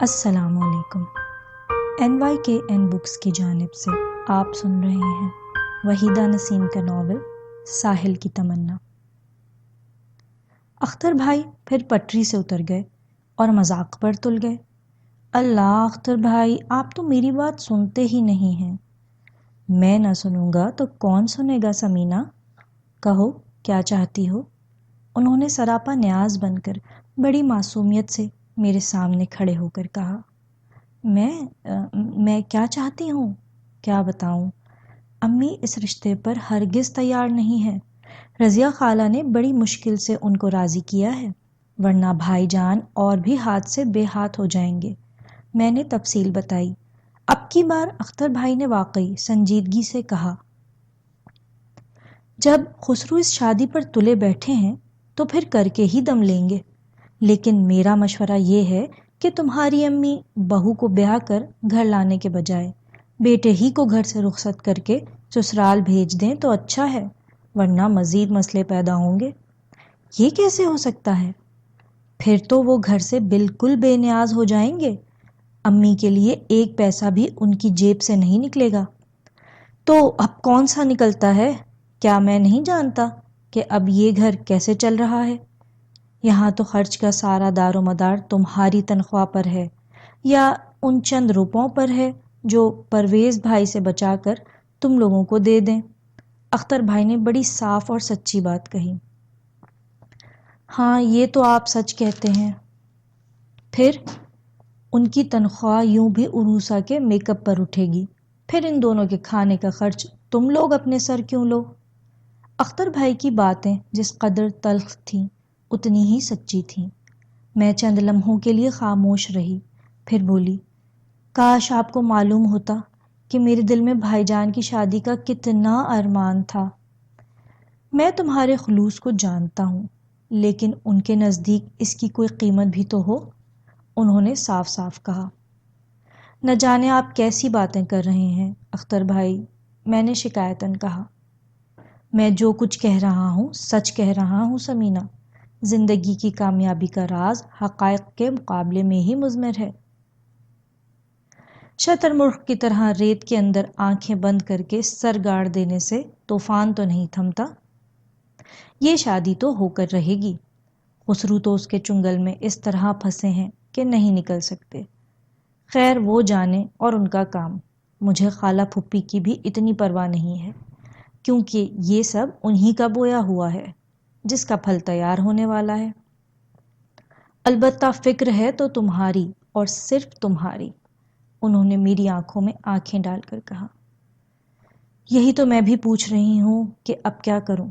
السلام علیکم۔ NYKN books کی جانب سے آپ سن رہے ہیں وحیدہ نسیم کا ناول ساحل کی تمنا۔ اختر بھائی پھر پٹری سے اتر گئے اور مذاق پر تل گئے۔ اللہ اختر بھائی، آپ تو میری بات سنتے ہی نہیں ہیں۔ میں نہ سنوں گا تو کون سنے گا سمینا؟ کہو کیا چاہتی ہو؟ انہوں نے سراپا نیاز بن کر بڑی معصومیت سے میرے سامنے کھڑے ہو کر کہا۔ میں کیا چاہتی ہوں؟ کیا بتاؤں؟ امی اس رشتے پر ہرگز تیار نہیں ہے۔ رضیہ خالہ نے بڑی مشکل سے ان کو راضی کیا ہے، ورنہ بھائی جان اور بھی ہاتھ سے بے ہاتھ ہو جائیں گے۔ میں نے تفصیل بتائی۔ اب کی بار اختر بھائی نے واقعی سنجیدگی سے کہا، جب خسرو اس شادی پر تلے بیٹھے ہیں تو پھر کر کے ہی دم لیں گے، لیکن میرا مشورہ یہ ہے کہ تمہاری امی بہو کو بیاہ کر گھر لانے کے بجائے بیٹے ہی کو گھر سے رخصت کر کے سسرال بھیج دیں تو اچھا ہے، ورنہ مزید مسئلے پیدا ہوں گے۔ یہ کیسے ہو سکتا ہے؟ پھر تو وہ گھر سے بالکل بے نیاز ہو جائیں گے، امی کے لیے ایک پیسہ بھی ان کی جیب سے نہیں نکلے گا۔ تو اب کون سا نکلتا ہے؟ کیا میں نہیں جانتا کہ اب یہ گھر کیسے چل رہا ہے؟ یہاں تو خرچ کا سارا دار و مدار تمہاری تنخواہ پر ہے یا ان چند روپوں پر ہے جو پرویز بھائی سے بچا کر تم لوگوں کو دے دیں۔ اختر بھائی نے بڑی صاف اور سچی بات کہی۔ ہاں یہ تو آپ سچ کہتے ہیں۔ پھر ان کی تنخواہ یوں بھی عروسہ کے میک اپ پر اٹھے گی، پھر ان دونوں کے کھانے کا خرچ تم لوگ اپنے سر کیوں لو؟ اختر بھائی کی باتیں جس قدر تلخ تھیں اتنی ہی سچی تھیں۔ میں چند لمحوں کے لیے خاموش رہی، پھر بولی، کاش آپ کو معلوم ہوتا کہ میرے دل میں بھائی جان کی شادی کا کتنا ارمان تھا۔ میں تمہارے خلوص کو جانتا ہوں، لیکن ان کے نزدیک اس کی کوئی قیمت بھی تو ہو، انہوں نے صاف صاف کہا۔ نہ جانے آپ کیسی باتیں کر رہے ہیں اختر بھائی، میں نے شکایتاً کہا۔ میں جو کچھ کہہ رہا ہوں سچ کہہ رہا ہوں سمینا۔ زندگی کی کامیابی کا راز حقائق کے مقابلے میں ہی مضمر ہے۔ شتر مرغ کی طرح ریت کے اندر آنکھیں بند کر کے سر گاڑ دینے سے طوفان تو نہیں تھمتا۔ یہ شادی تو ہو کر رہے گی۔ خسرو تو اس کے چنگل میں اس طرح پھنسے ہیں کہ نہیں نکل سکتے۔ خیر وہ جانے اور ان کا کام، مجھے خالہ پھپھی کی بھی اتنی پرواہ نہیں ہے، کیونکہ یہ سب انہی کا بویا ہوا ہے جس کا پھل تیار ہونے والا ہے۔ البتہ فکر ہے تو تمہاری اور صرف تمہاری، انہوں نے میری آنکھوں میں آنکھیں ڈال کر کہا۔ یہی تو میں بھی پوچھ رہی ہوں کہ اب کیا کروں؟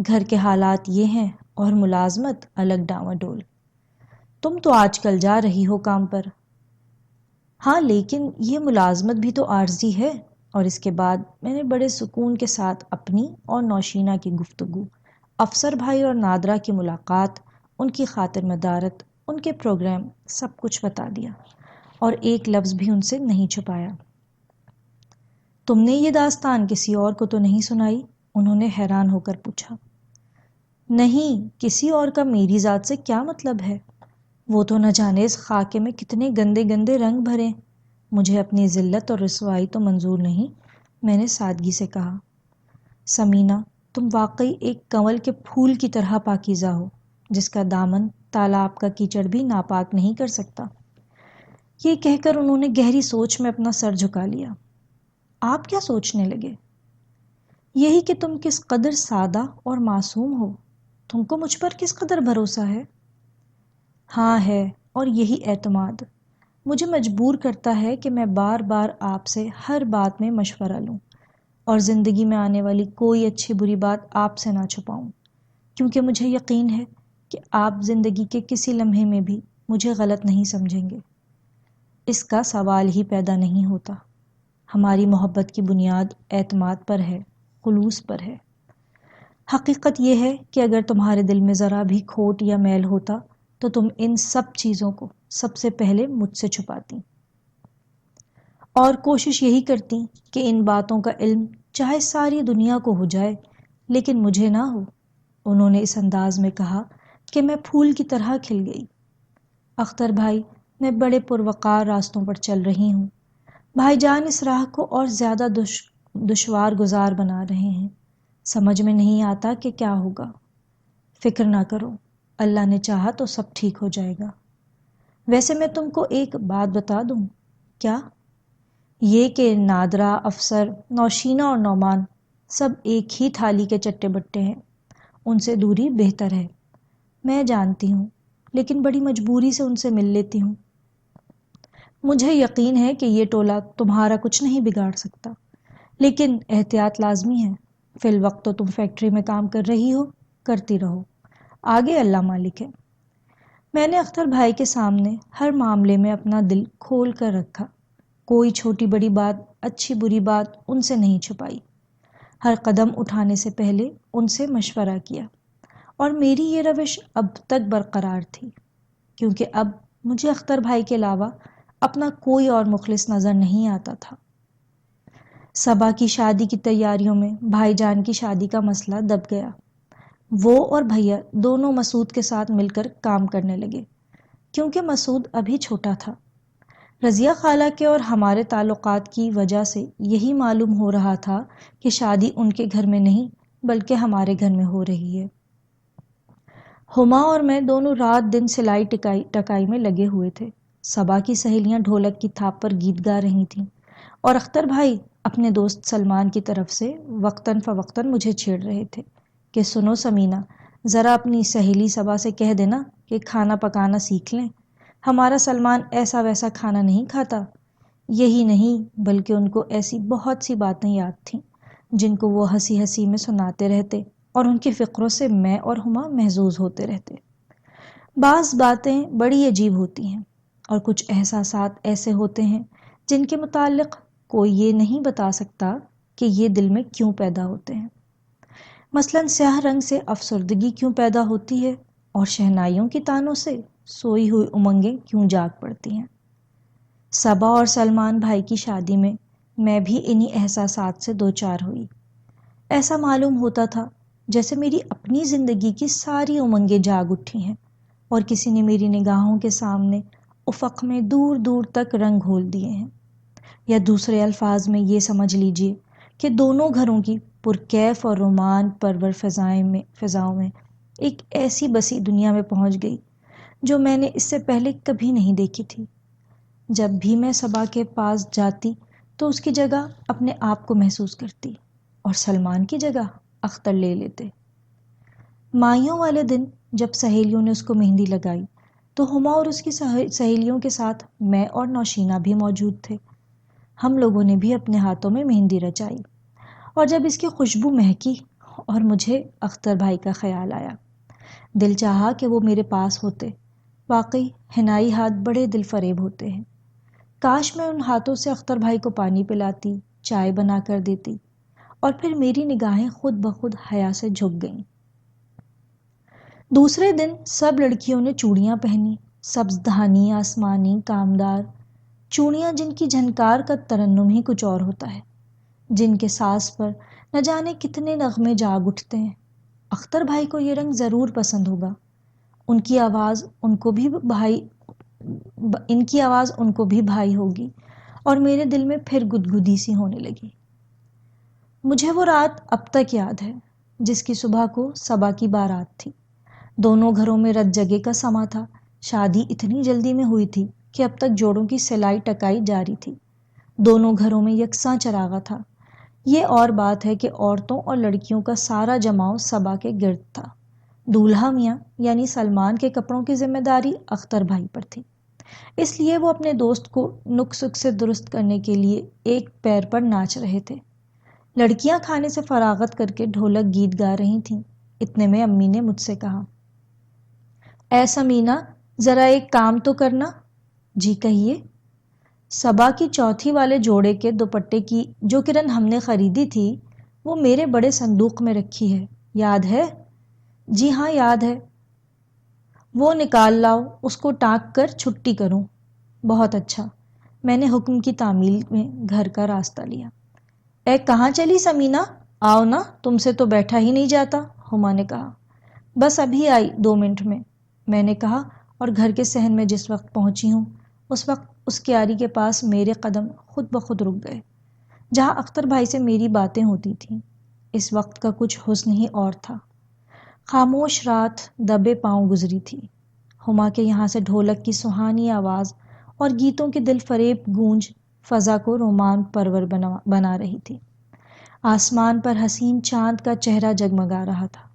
گھر کے حالات یہ ہیں اور ملازمت الگ ڈاواڈول۔ تم تو آج کل جا رہی ہو کام پر۔ ہاں لیکن یہ ملازمت بھی تو عارضی ہے، اور اس کے بعد میں نے بڑے سکون کے ساتھ اپنی اور نوشینہ کی گفتگو، افسر بھائی اور نادرہ کی ملاقات، ان کی خاطر مدارت، ان کے پروگرام، سب کچھ بتا دیا اور ایک لفظ بھی ان سے نہیں چھپایا۔ تم نے یہ داستان کسی اور کو تو نہیں سنائی؟ انہوں نے حیران ہو کر پوچھا۔ نہیں، کسی اور کا میری ذات سے کیا مطلب ہے؟ وہ تو نہ جانے اس خاکے میں کتنے گندے گندے رنگ بھرے، مجھے اپنی ذلت اور رسوائی تو منظور نہیں، میں نے سادگی سے کہا۔ سمینا، تم واقعی ایک کنول کے پھول کی طرح پاکیزہ ہو، جس کا دامن تالاب کا کیچڑ بھی ناپاک نہیں کر سکتا۔ یہ کہہ کر انہوں نے گہری سوچ میں اپنا سر جھکا لیا۔ آپ کیا سوچنے لگے؟ یہی کہ تم کس قدر سادہ اور معصوم ہو، تم کو مجھ پر کس قدر بھروسہ ہے؟ ہاں ہے، اور یہی اعتماد مجھے مجبور کرتا ہے کہ میں بار بار آپ سے ہر بات میں مشورہ لوں اور زندگی میں آنے والی کوئی اچھی بری بات آپ سے نہ چھپاؤں، کیونکہ مجھے یقین ہے کہ آپ زندگی کے کسی لمحے میں بھی مجھے غلط نہیں سمجھیں گے۔ اس کا سوال ہی پیدا نہیں ہوتا۔ ہماری محبت کی بنیاد اعتماد پر ہے، خلوص پر ہے۔ حقیقت یہ ہے کہ اگر تمہارے دل میں ذرا بھی کھوٹ یا میل ہوتا تو تم ان سب چیزوں کو سب سے پہلے مجھ سے چھپاتی اور کوشش یہی کرتی کہ ان باتوں کا علم چاہے ساری دنیا کو ہو جائے لیکن مجھے نہ ہو۔ انہوں نے اس انداز میں کہا کہ میں پھول کی طرح کھل گئی۔ اختر بھائی، میں بڑے پروقار راستوں پر چل رہی ہوں. بھائی جان اس راہ کو اور زیادہ دشوار گزار بنا رہے ہیں. سمجھ میں نہیں آتا کہ کیا ہوگا. فکر نہ کرو، اللہ نے چاہا تو سب ٹھیک ہو جائے گا. ویسے میں تم کو ایک بات بتا دوں. کیا؟ یہ کہ نادرہ، افسر، نوشینہ اور نعمان سب ایک ہی تھالی کے چٹے بٹے ہیں. ان سے دوری بہتر ہے. میں جانتی ہوں، لیکن بڑی مجبوری سے ان سے مل لیتی ہوں. مجھے یقین ہے کہ یہ ٹولہ تمہارا کچھ نہیں بگاڑ سکتا، لیکن احتیاط لازمی ہے. فی الوقت تو تم فیکٹری میں کام کر رہی ہو، کرتی رہو، آگے اللہ مالک ہے. میں نے اختر بھائی کے سامنے ہر معاملے میں اپنا دل کھول کر رکھا. کوئی چھوٹی بڑی بات، اچھی بری بات ان سے نہیں چھپائی. ہر قدم اٹھانے سے پہلے ان سے مشورہ کیا، اور میری یہ روش اب تک برقرار تھی، کیونکہ اب مجھے اختر بھائی کے علاوہ اپنا کوئی اور مخلص نظر نہیں آتا تھا. صبا کی شادی کی تیاریوں میں بھائی جان کی شادی کا مسئلہ دب گیا. وہ اور بھیا دونوں مسعود کے ساتھ مل کر کام کرنے لگے، کیونکہ مسعود ابھی چھوٹا تھا. رضیہ خالہ کے اور ہمارے تعلقات کی وجہ سے یہی معلوم ہو رہا تھا کہ شادی ان کے گھر میں نہیں بلکہ ہمارے گھر میں ہو رہی ہے. ہما اور میں دونوں رات دن سلائی ٹکائی میں لگے ہوئے تھے. صبا کی سہیلیاں ڈھولک کی تھاپ پر گیت گا رہی تھیں، اور اختر بھائی اپنے دوست سلمان کی طرف سے وقتاً فوقتاً مجھے چھیڑ رہے تھے کہ سنو سمینہ، ذرا اپنی سہیلی صبا سے کہہ دینا کہ کھانا پکانا سیکھ لیں. ہمارا سلمان ایسا ویسا کھانا نہیں کھاتا. یہی نہیں بلکہ ان کو ایسی بہت سی باتیں یاد تھیں جن کو وہ ہنسی ہنسی میں سناتے رہتے، اور ان کی فقروں سے میں اور ہما محظوظ ہوتے رہتے. بعض باتیں بڑی عجیب ہوتی ہیں، اور کچھ احساسات ایسے ہوتے ہیں جن کے متعلق کوئی یہ نہیں بتا سکتا کہ یہ دل میں کیوں پیدا ہوتے ہیں. مثلاً سیاہ رنگ سے افسردگی کیوں پیدا ہوتی ہے، اور شہنائیوں کی تانوں سے سوئی ہوئی امنگیں کیوں جاگ پڑتی ہیں. صبا اور سلمان بھائی کی شادی میں بھی انہی احساسات سے دوچار ہوئی. ایسا معلوم ہوتا تھا جیسے میری اپنی زندگی کی ساری امنگیں جاگ اٹھی ہیں، اور کسی نے میری نگاہوں کے سامنے افق میں دور دور تک رنگ گھول دیے ہیں. یا دوسرے الفاظ میں یہ سمجھ لیجئے کہ دونوں گھروں کی پرکیف اور رومان پرور فضاؤں میں ایک ایسی بسی دنیا میں پہنچ گئی جو میں نے اس سے پہلے کبھی نہیں دیکھی تھی. جب بھی میں صبا کے پاس جاتی تو اس کی جگہ اپنے آپ کو محسوس کرتی، اور سلمان کی جگہ اختر لے لیتے. مائیوں والے دن جب سہیلیوں نے اس کو مہندی لگائی تو ہما اور اس کی سہیلیوں کے ساتھ میں اور نوشینہ بھی موجود تھے. ہم لوگوں نے بھی اپنے ہاتھوں میں مہندی رچائی، اور جب اس کی خوشبو مہکی اور مجھے اختر بھائی کا خیال آیا، دل چاہا کہ وہ میرے پاس ہوتے. واقعی حنائی ہاتھ بڑے دل فریب ہوتے ہیں. کاش میں ان ہاتھوں سے اختر بھائی کو پانی پلاتی، چائے بنا کر دیتی، اور پھر میری نگاہیں خود بخود حیا سے جھک گئیں. دوسرے دن سب لڑکیوں نے چوڑیاں پہنی، سبز دھانی آسمانی کامدار چوڑیاں جن کی جھنکار کا ترنم ہی کچھ اور ہوتا ہے، جن کے ساز پر نہ جانے کتنے نغمے جاگ اٹھتے ہیں. اختر بھائی کو یہ رنگ ضرور پسند ہوگا. ان کی آواز ان کو بھی بھائی ہوگی، اور میرے دل میں پھر گدگدی سی ہونے لگی. مجھے وہ رات اب تک یاد ہے جس کی صبح کو صبا کی بارات تھی. دونوں گھروں میں رت جگے کا سما تھا. شادی اتنی جلدی میں ہوئی تھی کہ اب تک جوڑوں کی سلائی ٹکائی جاری تھی. دونوں گھروں میں یکساں چراغاں تھا. یہ اور بات ہے کہ عورتوں اور لڑکیوں کا سارا جماؤ صبا کے گرد تھا. دولہا میاں یعنی سلمان کے کپڑوں کی ذمہ داری اختر بھائی پر تھی، اس لیے وہ اپنے دوست کو نک سک سے درست کرنے کے لیے ایک پیر پر ناچ رہے تھے. لڑکیاں کھانے سے فراغت کر کے ڈھولک گیت گا رہی تھیں. اتنے میں امی نے مجھ سے کہا، اے سمینہ، ذرا ایک کام تو کرنا. جی کہیے. صبا کی چوتھی والے جوڑے کے دوپٹے کی جو کرن ہم نے خریدی تھی وہ میرے بڑے صندوق میں رکھی ہے، یاد ہے؟ جی ہاں یاد ہے. وہ نکال لاؤ، اس کو ٹانک کر چھٹی کروں. بہت اچھا. میں نے حکم کی تعمیل میں گھر کا راستہ لیا. اے کہاں چلی سمینہ، آؤ نا، تم سے تو بیٹھا ہی نہیں جاتا، ہما نے کہا. بس ابھی آئی 2 منٹ میں نے کہا، اور گھر کے صحن میں جس وقت پہنچی ہوں اس وقت اس کیاری کے پاس میرے قدم خود بخود رک گئے، جہاں اختر بھائی سے میری باتیں ہوتی تھیں۔ اس وقت کا کچھ حسن ہی اور تھا۔ خاموش رات دبے پاؤں گزری تھی۔ ہما کے یہاں سے ڈھولک کی سہانی آواز اور گیتوں کے دل فریب گونج فضا کو رومان پرور بنا رہی تھی۔ آسمان پر حسین چاند کا چہرہ جگمگا رہا تھا۔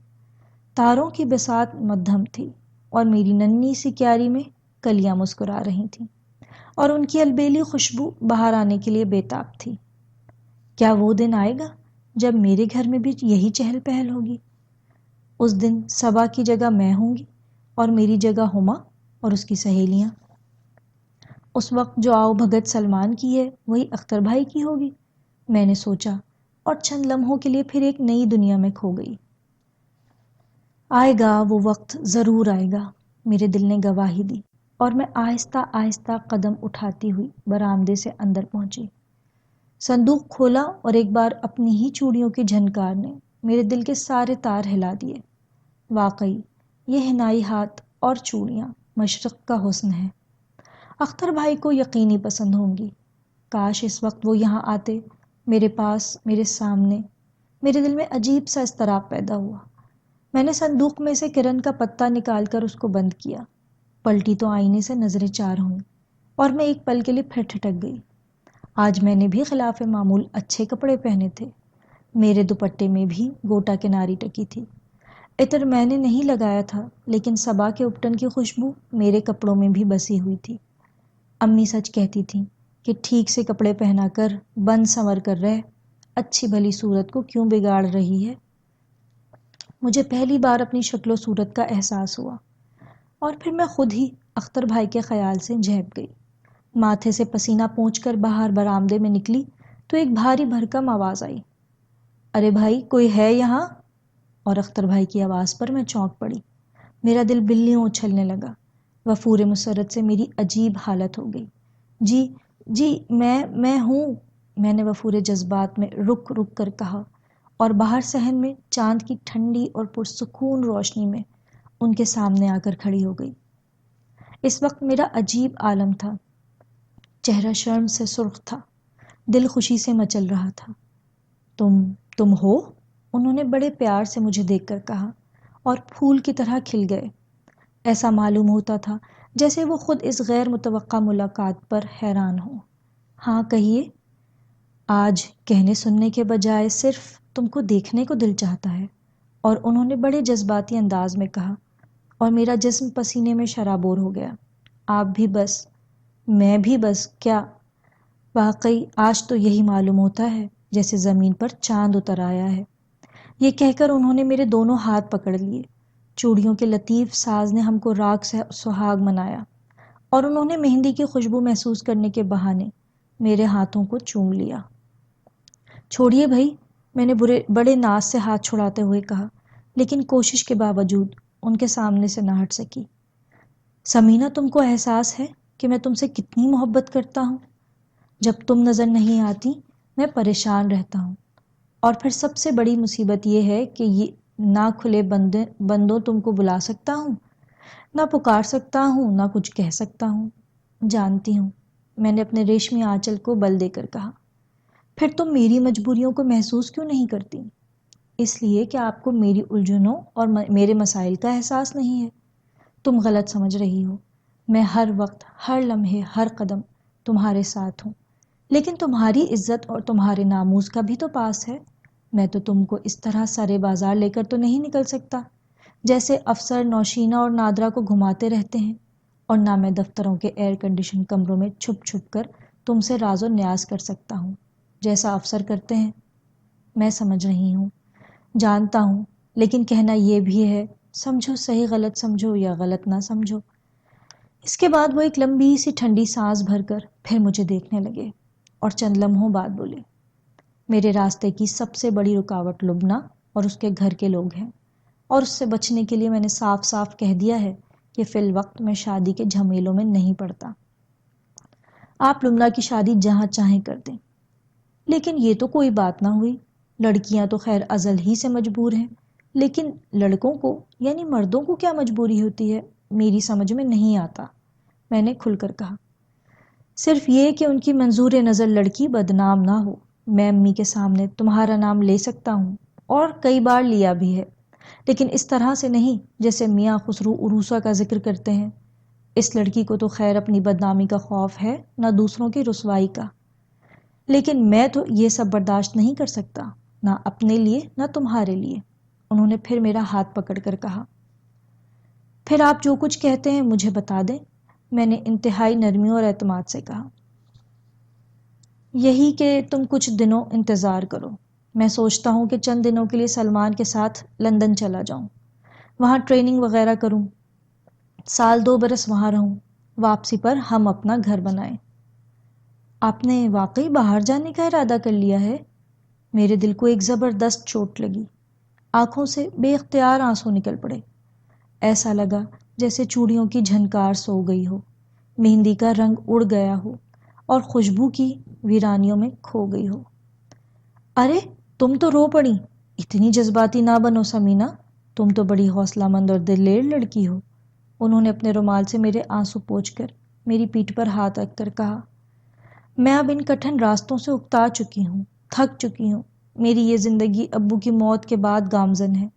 تاروں کی بساط مدھم تھی اور میری ننھی سی کیاری میں کلیاں مسکرا رہی تھیں اور ان کی البیلی خوشبو باہر آنے کے لیے بےتاب تھی۔ کیا وہ دن آئے گا جب میرے گھر میں بھی یہی چہل پہل ہوگی؟ اس دن صبا کی جگہ میں ہوں گی اور میری جگہ ہما اور اس کی سہیلیاں۔ اس وقت جو آؤ بھگت سلمان کی ہے وہی اختر بھائی کی ہوگی، میں نے سوچا، اور چند لمحوں کے لیے پھر ایک نئی دنیا میں کھو گئی۔ آئے گا وہ وقت، ضرور آئے گا، میرے دل نے گواہی دی، اور میں آہستہ آہستہ قدم اٹھاتی ہوئی برآمدے سے اندر پہنچی۔ صندوق کھولا اور ایک بار اپنی ہی چوڑیوں کی جھنکار نے میرے دل کے سارے تار ہلا دیے۔ واقعی یہ حنائی ہاتھ اور چوڑیاں مشرق کا حسن ہے۔ اختر بھائی کو یقینی پسند ہوں گی۔ کاش اس وقت وہ یہاں آتے، میرے پاس، میرے سامنے۔ میرے دل میں عجیب سا اضطراب پیدا ہوا۔ میں نے صندوق میں سے کرن کا پتا نکال کر اس کو بند کیا، پلٹی تو آئینے سے نظریں چار ہوئیں اور میں ایک پل کے لیے پھر ٹھٹک گئی۔ آج میں نے بھی خلاف معمول اچھے کپڑے پہنے تھے۔ میرے دوپٹے میں بھی گوٹا کناری ٹکی تھی۔ عطر میں نے نہیں لگایا تھا، لیکن صبا کے اپٹن کی خوشبو میرے کپڑوں میں بھی بسی ہوئی تھی۔ امی سچ کہتی تھیں کہ ٹھیک سے کپڑے پہنا کر، بند سنور کر رہ، اچھی بھلی صورت کو کیوں بگاڑ رہی ہے۔ مجھے پہلی بار اپنی شکل و صورت کا احساس ہوا، اور پھر میں خود ہی اختر بھائی کے خیال سے جھیپ گئی۔ ماتھے سے پسینہ پونچھ کر باہر برآمدے میں نکلی تو ایک بھاری بھرکم آواز آئی، ارے بھائی کوئی ہے یہاں؟ اور اختر بھائی کی آواز پر میں چونک پڑی۔ میرا دل بلیوں اچھلنے لگا۔ وفور مسرت سے میری عجیب حالت ہو گئی۔ جی جی میں ہوں، میں نے وفور جذبات میں رک رک کر کہا، اور باہر صحن میں چاند کی ٹھنڈی اور پرسکون روشنی میں ان کے سامنے آ کر کھڑی ہو گئی۔ اس وقت میرا عجیب عالم تھا۔ چہرہ شرم سے سرخ تھا، دل خوشی سے مچل رہا تھا۔ تم ہو؟ انہوں نے بڑے پیار سے مجھے دیکھ کر کہا، اور پھول کی طرح کھل گئے۔ ایسا معلوم ہوتا تھا جیسے وہ خود اس غیر متوقع ملاقات پر حیران ہوں۔ ہاں کہیے۔ آج کہنے سننے کے بجائے صرف تم کو دیکھنے کو دل چاہتا ہے، اور انہوں نے بڑے جذباتی انداز میں کہا، اور میرا جسم پسینے میں شرابور ہو گیا۔ آپ بھی بس، میں بھی بس کیا؟ واقعی آج تو یہی معلوم ہوتا ہے جیسے زمین پر چاند اتر آیا ہے۔ یہ کہہ کر انہوں نے میرے دونوں ہاتھ پکڑ لیے۔ چوڑیوں کے لطیف ساز نے ہم کو راگ سے سہاگ منایا، اور انہوں نے مہندی کی خوشبو محسوس کرنے کے بہانے میرے ہاتھوں کو چوم لیا۔ چھوڑیے بھائی، میں نے بڑے ناز سے ہاتھ چھڑاتے ہوئے کہا، لیکن کوشش کے باوجود ان کے سامنے سے نہ ہٹ سکی۔ سمینا، تم کو احساس ہے کہ میں تم سے کتنی محبت کرتا ہوں؟ جب تم نظر نہیں آتی میں پریشان رہتا ہوں، اور پھر سب سے بڑی مصیبت یہ ہے کہ یہ نہ کھلے بندوں تم کو بلا سکتا ہوں، نہ پکار سکتا ہوں، نہ کچھ کہہ سکتا ہوں۔ جانتی ہوں، میں نے اپنے ریشمی آنچل کو بل دے کر کہا۔ پھر تم میری مجبوریوں کو محسوس کیوں نہیں کرتی؟ اس لیے کہ آپ کو میری الجھنوں اور میرے مسائل کا احساس نہیں ہے۔ تم غلط سمجھ رہی ہو۔ میں ہر وقت، ہر لمحے، ہر قدم تمہارے ساتھ ہوں، لیکن تمہاری عزت اور تمہارے ناموس کا بھی تو پاس ہے۔ میں تو تم کو اس طرح سارے بازار لے کر تو نہیں نکل سکتا جیسے افسر نوشینہ اور نادرا کو گھماتے رہتے ہیں، اور نہ میں دفتروں کے ایئر کنڈیشن کمروں میں چھپ چھپ کر تم سے راز و نیاز کر سکتا ہوں جیسا افسر کرتے ہیں۔ میں سمجھ رہی ہوں، جانتا ہوں، لیکن کہنا یہ بھی ہے، سمجھو صحیح غلط سمجھو یا غلط نہ سمجھو۔ اس کے بعد وہ ایک لمبی سی ٹھنڈی سانس بھر کر پھر مجھے دیکھنے لگے، اور چند لمحوں بعد بولے، میرے راستے کی سب سے بڑی رکاوٹ لبنہ اور اس کے گھر کے لوگ ہیں، اور اس سے بچنے کے لیے میں نے صاف صاف کہہ دیا ہے کہ فی الوقت میں شادی کے جھمیلوں میں نہیں پڑتا۔ آپ لبنہ کی شادی جہاں چاہیں کر دیں، لیکن یہ تو کوئی بات نہ ہوئی۔ لڑکیاں تو خیر ازل ہی سے مجبور ہیں، لیکن لڑکوں کو یعنی مردوں کو کیا مجبوری ہوتی ہے، میری سمجھ میں نہیں آتا، میں نے کھل کر کہا۔ صرف یہ کہ ان کی منظور نظر لڑکی بدنام نہ ہو۔ میں امی کے سامنے تمہارا نام لے سکتا ہوں، اور کئی بار لیا بھی ہے، لیکن اس طرح سے نہیں جیسے میاں خسرو عروسہ کا ذکر کرتے ہیں۔ اس لڑکی کو تو خیر اپنی بدنامی کا خوف ہے، نہ دوسروں کی رسوائی کا، لیکن میں تو یہ سب برداشت نہیں کر سکتا، نہ اپنے لیے نہ تمہارے لیے۔ انہوں نے پھر میرا ہاتھ پکڑ کر کہا، پھر آپ جو کچھ کہتے ہیں مجھے بتا دیں۔ میں نے انتہائی نرمی اور اعتماد سے کہا، یہی کہ تم کچھ دنوں انتظار کرو۔ میں سوچتا ہوں کہ چند دنوں کے لیے سلمان کے ساتھ لندن چلا جاؤں، وہاں ٹریننگ وغیرہ کروں، سال 2 برس وہاں رہوں، واپسی پر ہم اپنا گھر بنائیں۔ آپ نے واقعی باہر جانے کا ارادہ کر لیا ہے؟ میرے دل کو ایک زبردست چوٹ لگی، آنکھوں سے بے اختیار آنسو نکل پڑے۔ ایسا لگا جیسے چوڑیوں کی جھنکار سو گئی ہو، مہندی کا رنگ اڑ گیا ہو اور خوشبو کی ویرانیوں میں کھو گئی ہو۔ ارے تم تو رو پڑی، اتنی جذباتی نہ بنو سمینا، تم تو بڑی حوصلہ مند اور دلیر لڑکی ہو۔ انہوں نے اپنے رومال سے میرے آنسو پوچھ کر میری پیٹھ پر ہاتھ رکھ کر کہا، میں اب ان کٹھن راستوں سے اکتا چکی ہوں، تھک چکی ہوں۔ میری یہ زندگی ابو کی موت کے بعد گامزن ہے۔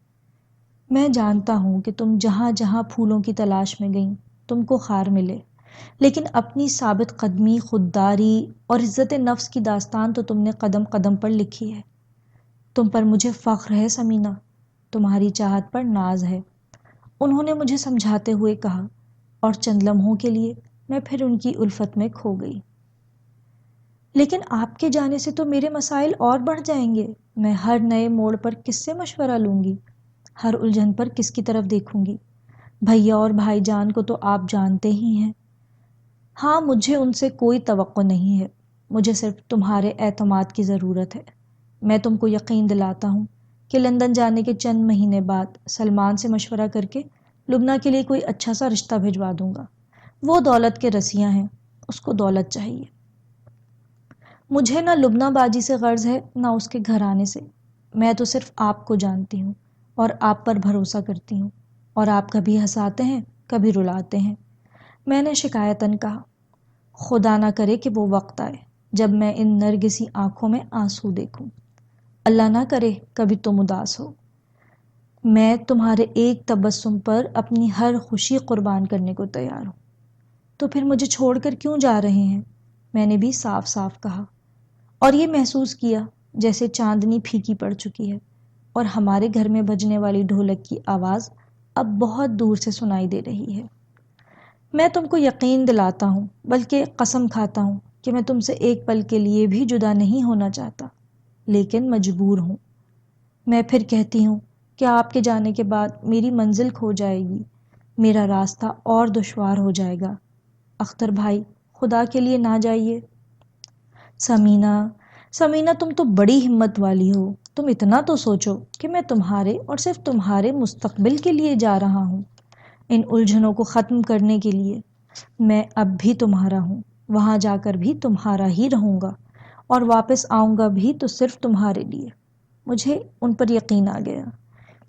میں جانتا ہوں کہ تم جہاں جہاں پھولوں کی تلاش میں گئیں تم کو خار ملے، لیکن اپنی ثابت قدمی، خودداری اور عزت نفس کی داستان تو تم نے قدم قدم پر لکھی ہے۔ تم پر مجھے فخر ہے سمینا، تمہاری چاہت پر ناز ہے، انہوں نے مجھے سمجھاتے ہوئے کہا، اور چند لمحوں کے لیے میں پھر ان کی الفت میں کھو گئی۔ لیکن آپ کے جانے سے تو میرے مسائل اور بڑھ جائیں گے۔ میں ہر نئے موڑ پر کس سے مشورہ لوں گی؟ ہر الجھن پر کس کی طرف دیکھوں گی؟ بھیا اور بھائی جان کو تو آپ جانتے ہی ہیں۔ ہاں، مجھے ان سے کوئی توقع نہیں ہے، مجھے صرف تمہارے اعتماد کی ضرورت ہے۔ میں تم کو یقین دلاتا ہوں کہ لندن جانے کے چند مہینے بعد سلمان سے مشورہ کر کے لبنہ کے لیے کوئی اچھا سا رشتہ بھجوا دوں گا۔ وہ دولت کے رسیاں ہیں، اس کو دولت چاہیے۔ مجھے نہ لبنہ باجی سے غرض ہے نہ اس کے گھرانے سے۔ میں تو صرف آپ کو جانتی ہوں اور آپ پر بھروسہ کرتی ہوں، اور آپ کبھی ہنساتے ہیں کبھی رلاتے ہیں۔ میں نے شکایتاً کہا، خدا نہ کرے کہ وہ وقت آئے جب میں ان نرگسی آنکھوں میں آنسو دیکھوں۔ اللہ نہ کرے کبھی تم اداس ہو۔ میں تمہارے ایک تبسم پر اپنی ہر خوشی قربان کرنے کو تیار ہوں۔ تو پھر مجھے چھوڑ کر کیوں جا رہے ہیں؟ میں نے بھی صاف صاف کہا، اور یہ محسوس کیا جیسے چاندنی پھیکی پڑ چکی ہے اور ہمارے گھر میں بجنے والی ڈھولک کی آواز اب بہت دور سے سنائی دے رہی ہے۔ میں تم کو یقین دلاتا ہوں، بلکہ قسم کھاتا ہوں کہ میں تم سے ایک پل کے لیے بھی جدا نہیں ہونا چاہتا، لیکن مجبور ہوں۔ میں پھر کہتی ہوں کہ آپ کے جانے کے بعد میری منزل کھو جائے گی، میرا راستہ اور دشوار ہو جائے گا۔ اختر بھائی، خدا کے لیے نہ جائیے۔ سمینا تم تو بڑی ہمت والی ہو، تم اتنا تو سوچو کہ میں تمہارے اور صرف تمہارے مستقبل کے لیے جا رہا ہوں، ان الجھنوں کو ختم کرنے کے لیے۔ میں اب بھی تمہارا ہوں، وہاں جا کر بھی تمہارا ہی رہوں گا، اور واپس آؤں گا بھی تو صرف تمہارے لیے۔ مجھے ان پر یقین آ گیا،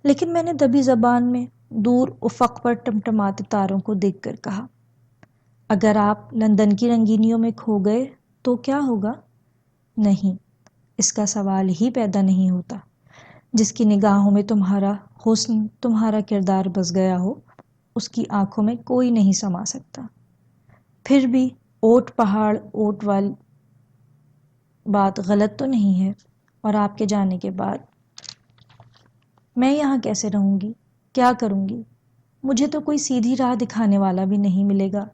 لیکن میں نے دبی زبان میں دور افق پر ٹمٹماتے تاروں کو دیکھ کر کہا، اگر آپ لندن کی رنگینیوں میں کھو گئے تو کیا ہوگا؟ نہیں، اس کا سوال ہی پیدا نہیں ہوتا۔ جس کی نگاہوں میں تمہارا حسن، تمہارا کردار بس گیا ہو، اس کی آنکھوں میں کوئی نہیں سما سکتا۔ پھر بھی اوٹ پہاڑ اوٹ والی بات غلط تو نہیں ہے، اور آپ کے جانے کے بعد میں یہاں کیسے رہوں گی، کیا کروں گی؟ مجھے تو کوئی سیدھی راہ دکھانے والا بھی نہیں ملے گا،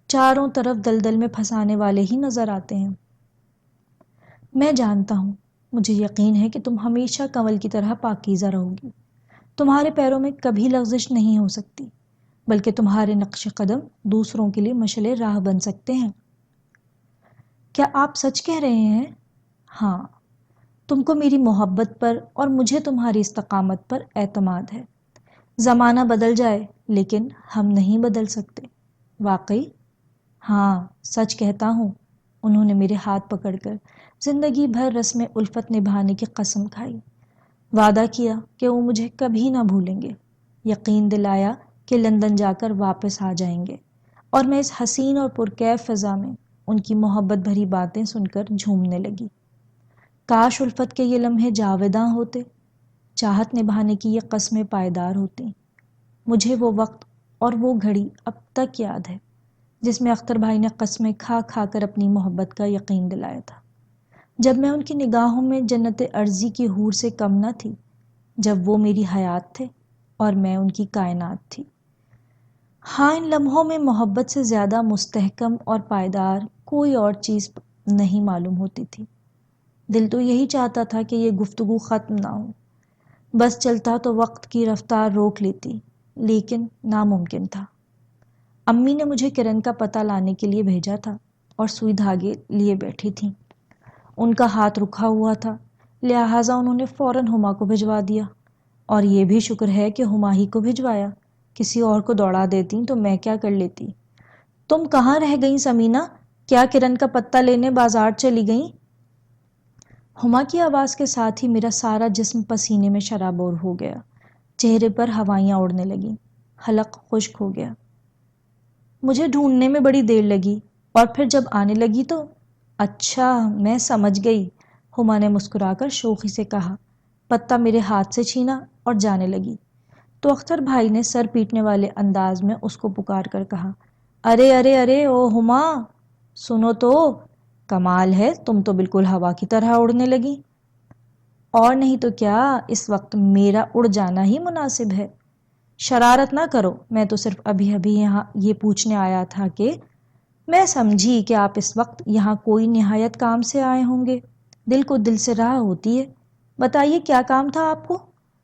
چاروں طرف دلدل میں پھنسانے والے ہی نظر آتے ہیں۔ میں جانتا ہوں، مجھے یقین ہے کہ تم ہمیشہ کنول کی طرح پاکیزہ رہو گی، تمہارے پیروں میں کبھی لغزش نہیں ہو سکتی، بلکہ تمہارے نقش قدم دوسروں کے لیے مشعل راہ بن سکتے ہیں۔ کیا آپ سچ کہہ رہے ہیں؟ ہاں، تم کو میری محبت پر اور مجھے تمہاری استقامت پر اعتماد ہے۔ زمانہ بدل جائے لیکن ہم نہیں بدل سکتے۔ واقعی؟ ہاں، سچ کہتا ہوں۔ انہوں نے میرے ہاتھ پکڑ کر زندگی بھر رسم الفت نبھانے کی قسم کھائی، وعدہ کیا کہ وہ مجھے کبھی نہ بھولیں گے، یقین دلایا کہ لندن جا کر واپس آ جائیں گے، اور میں اس حسین اور پرکیف فضا میں ان کی محبت بھری باتیں سن کر جھومنے لگی۔ کاش الفت کے یہ لمحے جاوداں ہوتے، چاہت نبھانے کی یہ قسمیں پائیدار ہوتی۔ مجھے وہ وقت اور وہ گھڑی اب تک یاد ہے جس میں اختر بھائی نے قسمیں کھا کھا کر اپنی محبت کا یقین دلایا تھا، جب میں ان کی نگاہوں میں جنت ارضی کی حور سے کم نہ تھی، جب وہ میری حیات تھے اور میں ان کی کائنات تھی۔ ہاں، ان لمحوں میں محبت سے زیادہ مستحکم اور پائیدار کوئی اور چیز نہیں معلوم ہوتی تھی۔ دل تو یہی چاہتا تھا کہ یہ گفتگو ختم نہ ہو، بس چلتا تو وقت کی رفتار روک لیتی، لیکن ناممکن تھا۔ امی نے مجھے کرن کا پتہ لانے کے لیے بھیجا تھا اور سوئی دھاگے لیے بیٹھی تھیں۔ ان کا ہاتھ رکھا ہوا تھا، لہٰذا انہوں نے فوراً ہما کو بھجوا دیا، اور یہ بھی شکر ہے کہ ہما ہی کو بھجوایا، کسی اور کو دوڑا دیتی تو میں کیا کر لیتی۔ تم کہاں رہ گئیں سمینہ؟ کیا کرن کا پتہ لینے بازار چلی گئیں؟ ہما کی آواز کے ساتھ ہی میرا سارا جسم پسینے میں شرابور ہو گیا، چہرے پر ہوائیاں اڑنے لگیں، حلق خشک ہو گیا۔ مجھے ڈھونڈنے میں بڑی دیر لگی، اور پھر جب آنے لگی تو اچھا، میں سمجھ گئی، ہما نے مسکرا کر شوخی سے کہا، پتہ میرے ہاتھ سے چھینا اور جانے لگی۔ تو اختر بھائی نے سر پیٹنے والے انداز میں اس کو پکار کر کہا، ارے ارے ارے او ہما، سنو تو، کمال ہے، تم تو بالکل ہوا کی طرح اڑنے لگی۔ اور نہیں تو کیا، اس وقت میرا اڑ جانا ہی مناسب ہے۔ شرارت نہ کرو، میں تو صرف ابھی ابھی یہاں یہ پوچھنے آیا تھا کہ میں سمجھی کہ آپ اس وقت یہاں کوئی نہایت کام سے آئے ہوں گے۔ دل کو دل سے راہ ہوتی ہے، بتائیے کیا کام تھا آپ کو؟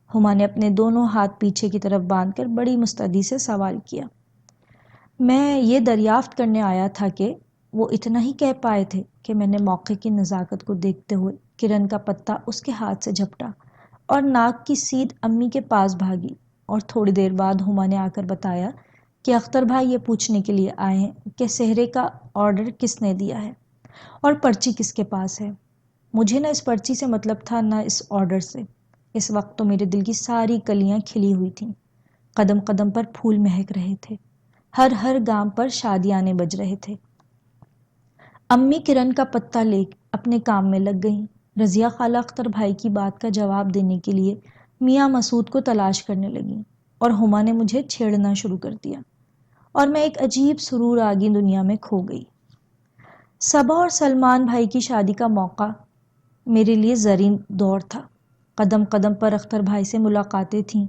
ہما نے اپنے دونوں ہاتھ پیچھے کی طرف باندھ کر بڑی مستعدی سے سوال کیا۔ میں یہ دریافت کرنے آیا تھا کہ وہ اتنا ہی کہہ پائے تھے کہ میں نے موقع کی نزاکت کو دیکھتے ہوئے کرن کا پتہ اس کے ہاتھ سے جھپٹا اور ناک کی سیدھ امی کے پاس بھاگی، اور تھوڑی دیر بعد ہما نے آ کر بتایا کہ اختر بھائی یہ پوچھنے کے لیے آئے ہیں کہ سحرے کا آرڈر کس نے دیا ہے اور پرچی کس کے پاس ہے۔ مجھے نہ اس پرچی سے مطلب تھا نہ اس آرڈر سے۔ اس وقت تو میرے دل کی ساری کلیاں کھلی ہوئی تھیں، قدم قدم پر پھول مہک رہے تھے، ہر ہر گام پر شادیانے بج رہے تھے۔ امی کرن کا پتہ لے اپنے کام میں لگ گئیں۔ رضیہ خالہ اختر بھائی کی بات کا جواب دینے کے لیے میاں مسعود کو تلاش کرنے لگیں، اور ہما نے مجھے چھیڑنا شروع کر دیا، اور میں ایک عجیب سرور آگی دنیا میں کھو گئی۔ صبا اور سلمان بھائی کی شادی کا موقع میرے لیے زرین دور تھا۔ قدم قدم پر اختر بھائی سے ملاقاتیں تھیں،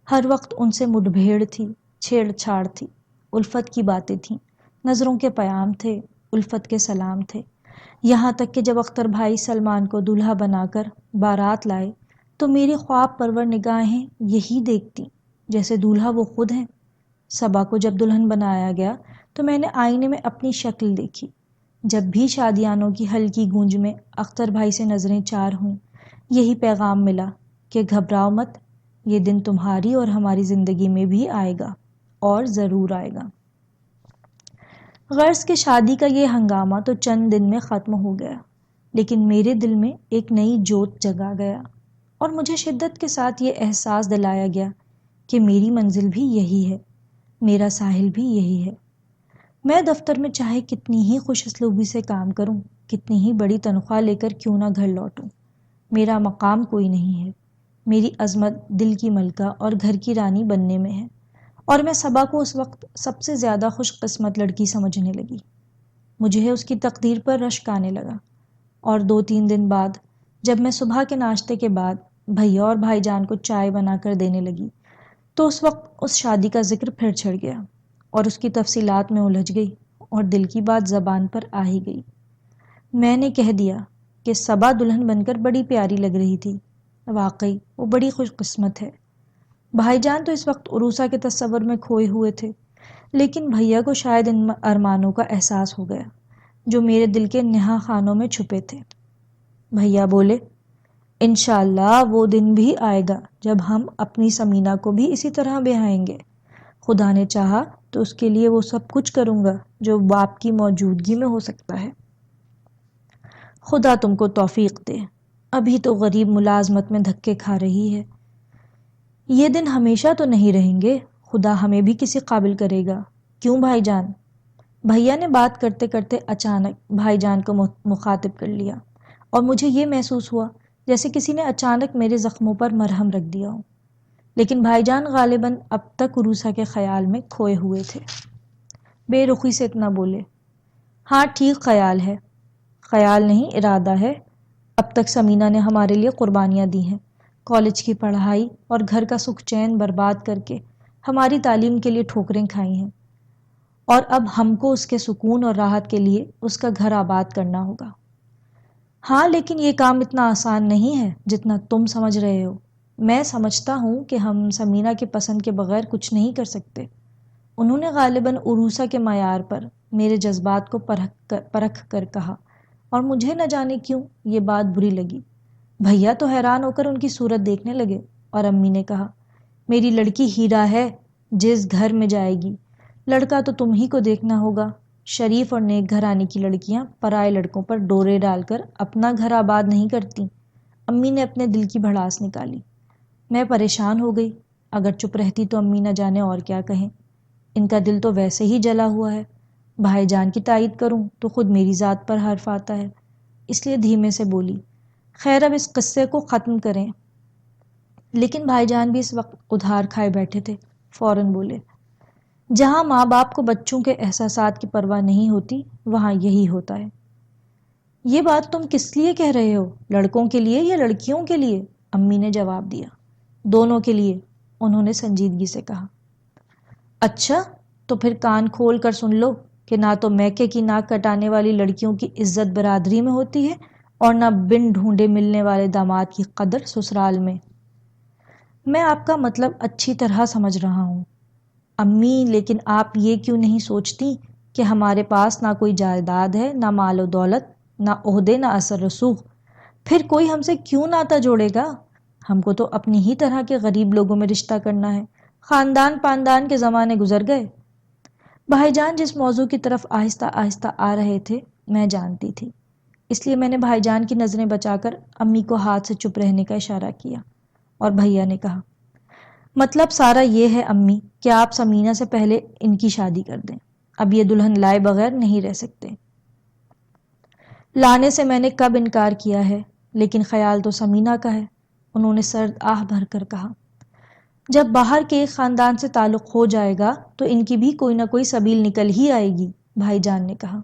ہر وقت ان سے مڈ بھیڑ تھی، چھیڑ چھاڑ تھی، الفت کی باتیں تھیں، نظروں کے پیام تھے، الفت کے سلام تھے، یہاں تک کہ جب اختر بھائی سلمان کو دولہا بنا کر بارات لائے تو میری خواب پرور نگاہیں یہی دیکھتی جیسے دولہا وہ خود ہیں۔ صبا کو جب دلہن بنایا گیا تو میں نے آئینے میں اپنی شکل دیکھی۔ جب بھی شادیانوں کی ہلکی گونج میں اختر بھائی سے نظریں چار ہوئیں، یہی پیغام ملا کہ گھبراؤ مت، یہ دن تمہاری اور ہماری زندگی میں بھی آئے گا، اور ضرور آئے گا۔ غرض کہ شادی کا یہ ہنگامہ تو چند دن میں ختم ہو گیا، لیکن میرے دل میں ایک نئی جوت جگا گیا، اور مجھے شدت کے ساتھ یہ احساس دلایا گیا کہ میری منزل بھی یہی ہے، میرا ساحل بھی یہی ہے۔ میں دفتر میں چاہے کتنی ہی خوش اسلوبی سے کام کروں، کتنی ہی بڑی تنخواہ لے کر کیوں نہ گھر لوٹوں، میرا مقام کوئی نہیں ہے۔ میری عظمت دل کی ملکہ اور گھر کی رانی بننے میں ہے، اور میں صبا کو اس وقت سب سے زیادہ خوش قسمت لڑکی سمجھنے لگی۔ مجھے اس کی تقدیر پر رشک آنے لگا، اور 2-3 دن بعد جب میں صبح کے ناشتے کے بعد بھیا اور بھائی جان کو چائے بنا کر دینے لگی تو اس وقت اس شادی کا ذکر پھر چھڑ گیا، اور اس کی تفصیلات میں الجھ گئی، اور دل کی بات زبان پر آ ہی گئی۔ میں نے کہہ دیا کہ صبا دلہن بن کر بڑی پیاری لگ رہی تھی، واقعی وہ بڑی خوش قسمت ہے۔ بھائی جان تو اس وقت عروسہ کے تصور میں کھوئے ہوئے تھے، لیکن بھیا کو شاید ان ارمانوں کا احساس ہو گیا جو میرے دل کے نہا خانوں میں چھپے تھے۔ بھیا بولے، انشاءاللہ وہ دن بھی آئے گا جب ہم اپنی سمینہ کو بھی اسی طرح بیاہیں گے۔ خدا نے چاہا تو اس کے لیے وہ سب کچھ کروں گا جو باپ کی موجودگی میں ہو سکتا ہے۔ خدا تم کو توفیق دے، ابھی تو غریب ملازمت میں دھکے کھا رہی ہے۔ یہ دن ہمیشہ تو نہیں رہیں گے، خدا ہمیں بھی کسی قابل کرے گا، کیوں بھائی جان؟ بھیا نے بات کرتے کرتے اچانک بھائی جان کو مخاطب کر لیا اور مجھے یہ محسوس ہوا جیسے کسی نے اچانک میرے زخموں پر مرہم رکھ دیا ہو، لیکن بھائی جان غالباً اب تک عروسہ کے خیال میں کھوئے ہوئے تھے۔ بے رخی سے اتنا بولے، ہاں ٹھیک خیال ہے، خیال نہیں ارادہ ہے۔ اب تک سمینہ نے ہمارے لیے قربانیاں دی ہیں، کالج کی پڑھائی اور گھر کا سکھ چین برباد کر کے ہماری تعلیم کے لیے ٹھوکریں کھائی ہیں، اور اب ہم کو اس کے سکون اور راحت کے لیے اس کا گھر آباد کرنا ہوگا۔ ہاں لیکن یہ کام اتنا آسان نہیں ہے جتنا تم سمجھ رہے ہو۔ میں سمجھتا ہوں کہ ہم سمینہ کے پسند کے بغیر کچھ نہیں کر سکتے۔ انہوں نے غالباً عروسہ کے معیار پر میرے جذبات کو پرکھ کر کہا، اور مجھے نہ جانے کیوں یہ بات بری لگی۔ بھیا تو حیران ہو کر ان کی صورت دیکھنے لگے، اور امی نے کہا، میری لڑکی ہیرا ہے، جس گھر میں جائے گی لڑکا تو تم ہی کو دیکھنا ہوگا۔ شریف اور نیک گھرانے کی لڑکیاں پرائے لڑکوں پر ڈورے ڈال کر اپنا گھر آباد نہیں کرتی۔ امی نے اپنے دل کی بھڑاس نکالی۔ میں پریشان ہو گئی۔ اگر چپ رہتی تو امی نہ جانے اور کیا کہیں، ان کا دل تو ویسے ہی جلا ہوا ہے۔ بھائی جان کی تائید کروں تو خود میری ذات پر حرف آتا ہے، اس لیے دھیمے سے بولی، خیر اب اس قصے کو ختم کریں۔ لیکن بھائی جان بھی اس وقت ادھار کھائے بیٹھے تھے، فوراً بولے، جہاں ماں باپ کو بچوں کے احساسات کی پرواہ نہیں ہوتی وہاں یہی ہوتا ہے۔ یہ بات تم کس لیے کہہ رہے ہو، لڑکوں کے لیے یا لڑکیوں کے لیے؟ امی نے جواب دیا، دونوں کے لیے، انہوں نے سنجیدگی سے کہا۔ اچھا تو پھر کان کھول کر سن لو کہ نہ تو میکے کی ناک کٹانے والی لڑکیوں کی عزت برادری میں ہوتی ہے، اور نہ بن ڈھونڈے ملنے والے داماد کی قدر سسرال میں۔ میں آپ کا مطلب اچھی طرح سمجھ رہا ہوں امی، لیکن آپ یہ کیوں نہیں سوچتی کہ ہمارے پاس نہ کوئی جائیداد ہے، نہ مال و دولت، نہ عہدے، نہ اثر رسوخ، پھر کوئی ہم سے کیوں ناتا جوڑے گا؟ ہم کو تو اپنی ہی طرح کے غریب لوگوں میں رشتہ کرنا ہے، خاندان پاندان کے زمانے گزر گئے۔ بھائی جان جس موضوع کی طرف آہستہ آہستہ آ رہے تھے میں جانتی تھی، اس لیے میں نے بھائی جان کی نظریں بچا کر امی کو ہاتھ سے چپ رہنے کا اشارہ کیا، اور بھیا نے کہا، مطلب سارا یہ ہے امی کہ آپ سمینہ سے پہلے ان کی شادی کر دیں، اب یہ دلہن لائے بغیر نہیں رہ سکتے۔ لانے سے میں نے کب انکار کیا ہے، لیکن خیال تو سمینہ کا ہے، انہوں نے سرد آہ بھر کر کہا۔ جب باہر کے ایک خاندان سے تعلق ہو جائے گا تو ان کی بھی کوئی نہ کوئی سبیل نکل ہی آئے گی، بھائی جان نے کہا۔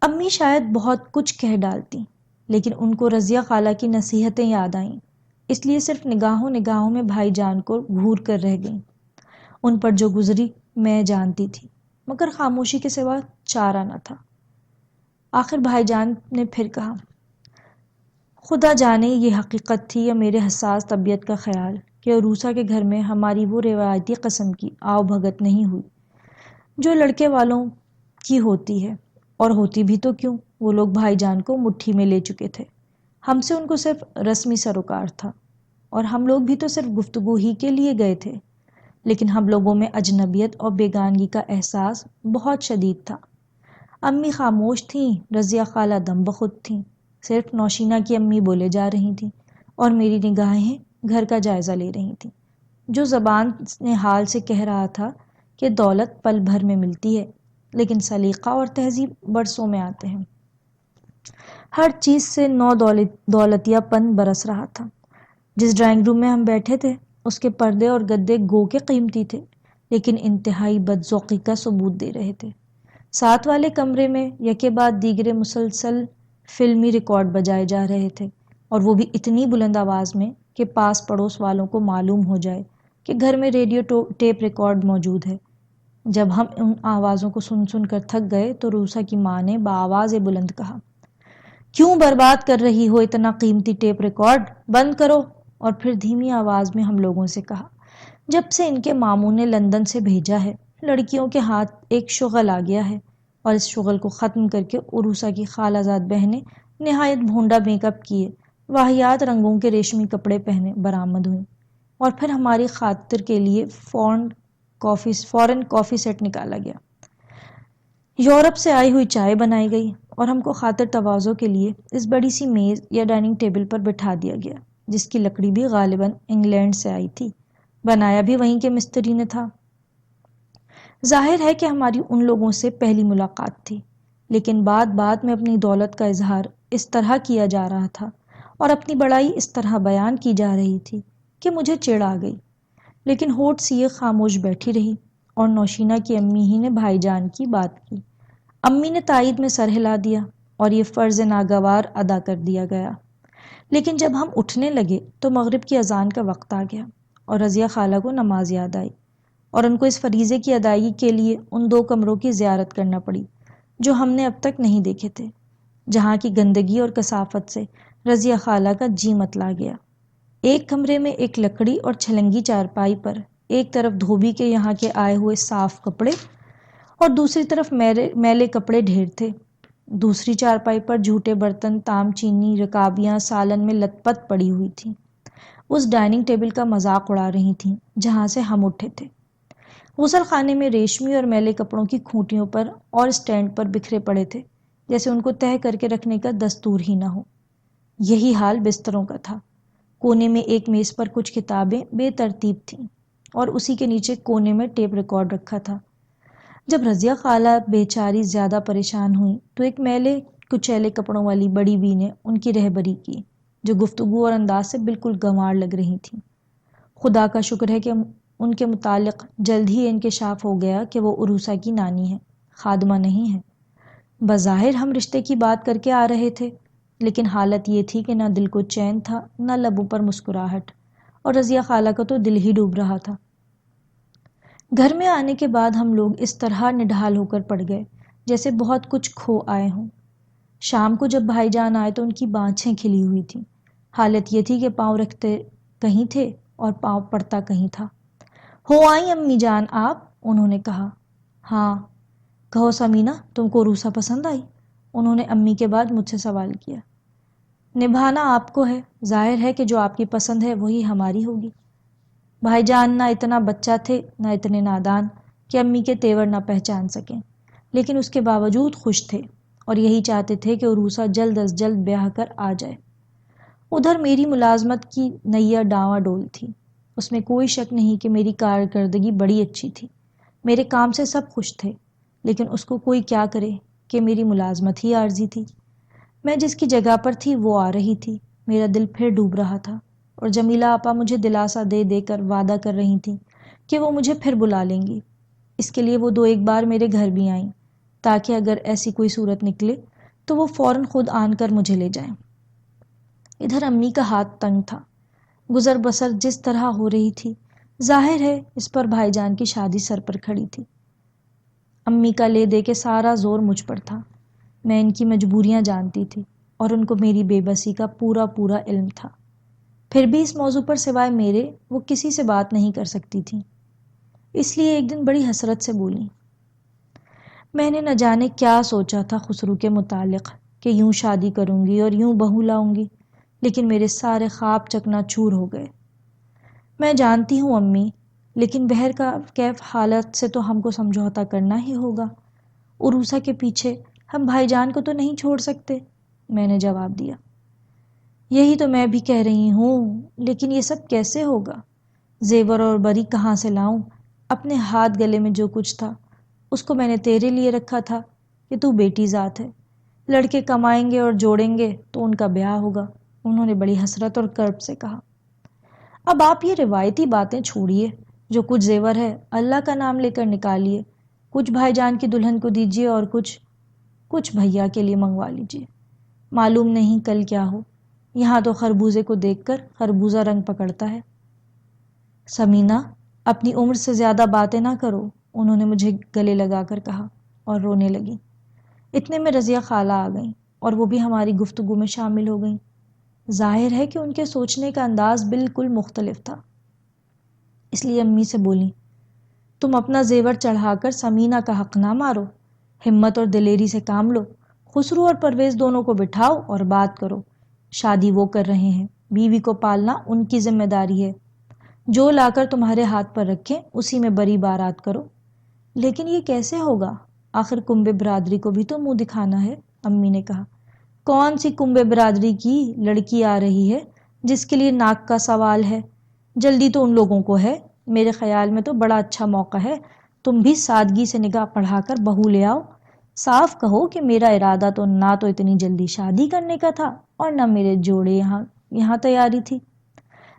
امی شاید بہت کچھ کہہ ڈالتی، لیکن ان کو رضیہ خالہ کی نصیحتیں یاد آئیں، اس لیے صرف نگاہوں میں بھائی جان کو گھور کر رہ گئیں۔ ان پر جو گزری میں جانتی تھی، مگر خاموشی کے سوا چارہ نہ تھا۔ آخر بھائی جان نے پھر کہا، خدا جانے یہ حقیقت تھی یا میرے حساس طبیعت کا خیال کہ عروسہ کے گھر میں ہماری وہ روایتی قسم کی آؤ بھگت نہیں ہوئی جو لڑکے والوں کی ہوتی ہے، اور ہوتی بھی تو کیوں، وہ لوگ بھائی جان کو مٹھی میں لے چکے تھے، ہم سے ان کو صرف رسمی سروکار تھا، اور ہم لوگ بھی تو صرف گفتگو ہی کے لیے گئے تھے، لیکن ہم لوگوں میں اجنبیت اور بیگانگی کا احساس بہت شدید تھا۔ امی خاموش تھیں، رضیہ خالہ دم بخود تھیں، صرف نوشینہ کی امی بولے جا رہی تھیں، اور میری نگاہیں گھر کا جائزہ لے رہی تھیں، جو زبان نے حال سے کہہ رہا تھا کہ دولت پل بھر میں ملتی ہے، لیکن سلیقہ اور تہذیب برسوں میں آتے ہیں۔ ہر چیز سے نو دولتیہ پن برس رہا تھا۔ جس ڈرائنگ روم میں ہم بیٹھے تھے اس کے پردے اور گدے گو کے قیمتی تھے، لیکن انتہائی بدذوقی کا ثبوت دے رہے تھے۔ ساتھ والے کمرے میں یکے بعد دیگرے مسلسل فلمی ریکارڈ بجائے جا رہے تھے، اور وہ بھی اتنی بلند آواز میں کہ پاس پڑوس والوں کو معلوم ہو جائے کہ گھر میں ریڈیو ٹیپ ریکارڈ موجود ہے۔ جب ہم ان آوازوں کو سن سن کر تھک گئے تو روسا کی ماں نے بآواز بلند کہا، کیوں برباد کر رہی ہو اتنا قیمتی ٹیپ ریکارڈ، بند کرو۔ اور پھر دھیمی آواز میں ہم لوگوں سے کہا، جب سے ان کے ماموں نے لندن سے بھیجا ہے لڑکیوں کے ہاتھ ایک شغل آ گیا ہے، اور اس شغل کو ختم کر کے عروسہ کی خالہ زاد بہنیں نہایت بھونڈا میک اپ کیے، واہیات رنگوں کے ریشمی کپڑے پہنے برآمد ہوئیں، اور پھر ہماری خاطر کے لیے فورن کافی سیٹ نکالا گیا، یورپ سے آئی ہوئی چائے بنائی گئی، اور ہم کو خاطر تواضع کے لیے اس بڑی سی میز یا ڈائننگ ٹیبل پر بٹھا دیا گیا، جس کی لکڑی بھی غالباً انگلینڈ سے آئی تھی، بنایا بھی وہیں کے مستری نے تھا۔ ظاہر ہے کہ ہماری ان لوگوں سے پہلی ملاقات تھی، لیکن بات بات میں اپنی دولت کا اظہار اس طرح کیا جا رہا تھا اور اپنی بڑائی اس طرح بیان کی جا رہی تھی کہ مجھے چڑ آ گئی، لیکن ہوٹ سیے خاموش بیٹھی رہی اور نوشینہ کی امی ہی نے بھائی جان کی بات کی۔ امی نے تائید میں سر ہلا دیا اور یہ فرض ناگوار ادا کر دیا گیا۔ لیکن جب ہم اٹھنے لگے تو مغرب کی اذان کا وقت آ گیا اور رضیہ خالہ کو نماز یاد آئی، اور ان کو اس فریضے کی ادائیگی کے لیے ان 2 کمروں کی زیارت کرنا پڑی جو ہم نے اب تک نہیں دیکھے تھے، جہاں کی گندگی اور کثافت سے رضیہ خالہ کا جی متلا گیا۔ ایک کمرے میں ایک لکڑی اور چھلنگی چارپائی پر ایک طرف دھوبی کے یہاں کے آئے ہوئے صاف کپڑے اور دوسری طرف میلے کپڑے ڈھیر تھے۔ دوسری چارپائی پر جھوٹے برتن، تام چینی، رکابیاں سالن میں لت پت پڑی ہوئی تھیں، اس ڈائننگ ٹیبل کا مذاق اڑا رہی تھیں جہاں سے ہم اٹھے تھے۔ غسل خانے میں ریشمی اور میلے کپڑوں کی کھوٹیوں پر اور اسٹینڈ پر بکھرے پڑے تھے، جیسے ان کو تہہ کر کے رکھنے کا دستور ہی نہ ہو۔ یہی حال بستروں کا تھا۔ کونے میں ایک میز پر کچھ کتابیں بے ترتیب تھیں اور اسی کے نیچے کونے میں ٹیپ ریکارڈ رکھا تھا۔ جب رضیہ خالہ بیچاری زیادہ پریشان ہوئی تو ایک میلے کچیلے کپڑوں والی بڑی بی نے ان کی رہبری کی، جو گفتگو اور انداز سے بالکل گنوار لگ رہی تھیں۔ خدا کا شکر ہے کہ ان کے متعلق جلد ہی انکشاف ہو گیا کہ وہ عروسہ کی نانی ہے، خادمہ نہیں ہے۔ بظاہر ہم رشتے کی بات کر کے آ رہے تھے، لیکن حالت یہ تھی کہ نہ دل کو چین تھا نہ لبوں پر مسکراہٹ، اور رضیہ خالہ کا تو دل ہی ڈوب رہا تھا۔ گھر میں آنے کے بعد ہم لوگ اس طرح نڈھال ہو کر پڑ گئے جیسے بہت کچھ کھو آئے ہوں۔ شام کو جب بھائی جان آئے تو ان کی بانچھیں کھلی ہوئی تھیں۔ حالت یہ تھی کہ پاؤں رکھتے کہیں تھے اور پاؤں پڑتا کہیں تھا۔ ہو آئی امی جان آپ؟ انہوں نے کہا۔ ہاں۔ کہو سمینہ، تم کو عروسہ پسند آئی؟ انہوں نے امی کے بعد مجھ سے سوال کیا۔ نبھانا آپ کو ہے، ظاہر ہے کہ جو آپ کی پسند ہے وہی ہماری ہوگی۔ بھائی جان نہ اتنا بچہ تھے نہ اتنے نادان کہ امی کے تیور نہ پہچان سکیں، لیکن اس کے باوجود خوش تھے اور یہی چاہتے تھے کہ عروسہ جلد از جلد بیاہ کر آ جائے۔ ادھر میری ملازمت کی نیا ڈاواں ڈول تھی، اس میں کوئی شک نہیں کہ میری کارکردگی بڑی اچھی تھی، میرے کام سے سب خوش تھے، لیکن اس کو کوئی کیا کرے کہ میری ملازمت ہی عارضی تھی۔ میں جس کی جگہ پر تھی وہ آ رہی تھی، میرا دل پھر ڈوب رہا تھا، اور جمیلہ آپا مجھے دلاسا دے دے کر وعدہ کر رہی تھیں کہ وہ مجھے پھر بلا لیں گی۔ اس کے لیے وہ 2-1 بار میرے گھر بھی آئیں تاکہ اگر ایسی کوئی صورت نکلے تو وہ فوراً خود آن کر مجھے لے جائیں۔ ادھر امی کا ہاتھ تنگ تھا، گزر بسر جس طرح ہو رہی تھی، ظاہر ہے اس پر بھائی جان کی شادی سر پر کھڑی تھی۔ امی کا لے دے کے سارا زور مجھ پر تھا۔ میں ان کی مجبوریاں جانتی تھی اور ان کو میری بے بسی کا پورا پورا علم تھا، پھر بھی اس موضوع پر سوائے میرے وہ کسی سے بات نہیں کر سکتی تھیں۔ اس لیے ایک دن بڑی حسرت سے بولی۔ میں نے نہ جانے کیا سوچا تھا خسرو کے متعلق کہ یوں شادی کروں گی اور یوں بہو لاؤں گی، لیکن میرے سارے خواب چکنا چور ہو گئے۔ میں جانتی ہوں امی، لیکن بہر کا کیف حالت سے تو ہم کو سمجھوتا کرنا ہی ہوگا۔ عروسہ کے پیچھے ہم بھائی جان کو تو نہیں چھوڑ سکتے، میں نے جواب دیا۔ یہی تو میں بھی کہہ رہی ہوں، لیکن یہ سب کیسے ہوگا؟ زیور اور بری کہاں سے لاؤں؟ اپنے ہاتھ گلے میں جو کچھ تھا اس کو میں نے تیرے لیے رکھا تھا کہ تو بیٹی ذات ہے، لڑکے کمائیں گے اور جوڑیں گے تو ان کا بیاہ ہوگا، انہوں نے بڑی حسرت اور کرب سے کہا۔ اب آپ یہ روایتی باتیں چھوڑیے، جو کچھ زیور ہے اللہ کا نام لے کر نکالیے، کچھ بھائی جان کی دلہن کو دیجیے اور کچھ بھیا کے لیے منگوا لیجیے، معلوم نہیں کل کیا ہو، یہاں تو خربوزے کو دیکھ کر خربوزہ رنگ پکڑتا ہے۔ سمینہ، اپنی عمر سے زیادہ باتیں نہ کرو، انہوں نے مجھے گلے لگا کر کہا اور رونے لگی۔ اتنے میں رضیہ خالہ آ گئیں اور وہ بھی ہماری گفتگو میں شامل ہو گئیں۔ ظاہر ہے کہ ان کے سوچنے کا انداز بالکل مختلف تھا، اس لیے امی سے بولی، تم اپنا زیور چڑھا کر سمینہ کا حق نہ مارو، ہمت اور دلیری سے کام لو، خسرو اور پرویز دونوں کو بٹھاؤ اور بات کرو۔ شادی وہ کر رہے ہیں، بیوی کو پالنا ان کی ذمہ داری ہے، جو لا کر تمہارے ہاتھ پر رکھیں اسی میں بری بارات کرو۔ لیکن یہ کیسے ہوگا؟ آخر کنبے برادری کو بھی تو منہ دکھانا ہے، امی نے کہا۔ کون سی کنبے برادری کی لڑکی آ رہی ہے جس کے لیے ناک کا سوال ہے؟ جلدی تو ان لوگوں کو ہے، میرے خیال میں تو بڑا اچھا موقع ہے تم بھی سادگی سے نگاہ پڑھا کر بہو لے آؤ. صاف کہو کہ میرا ارادہ تو نہ تو اتنی جلدی شادی کرنے کا تھا اور نہ میرے جوڑے یہاں تیاری تھی.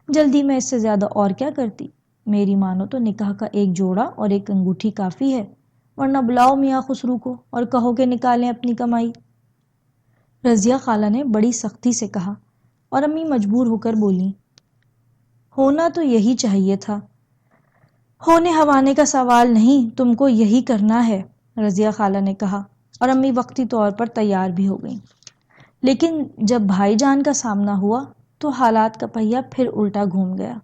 جلدی میں اس سے زیادہ اور کیا کرتی. میری مانو تو نکاح کا ایک جوڑا اور ایک انگوٹھی کافی ہے، ورنہ بلاؤ میاں خسرو کو اور کہو کہ نکالیں اپنی کمائی. رضیہ خالہ نے بڑی سختی سے کہا اور امی مجبور ہو کر بولی، ہونا تو یہی چاہیے تھا. ہونے ہوانے کا سوال نہیں، تم کو یہی کرنا ہے، رضیہ خالہ نے کہا اور امی وقتی طور پر تیار بھی ہو گئیں. لیکن جب بھائی جان کا سامنا ہوا تو حالات کا پہیہ پھر الٹا گھوم گیا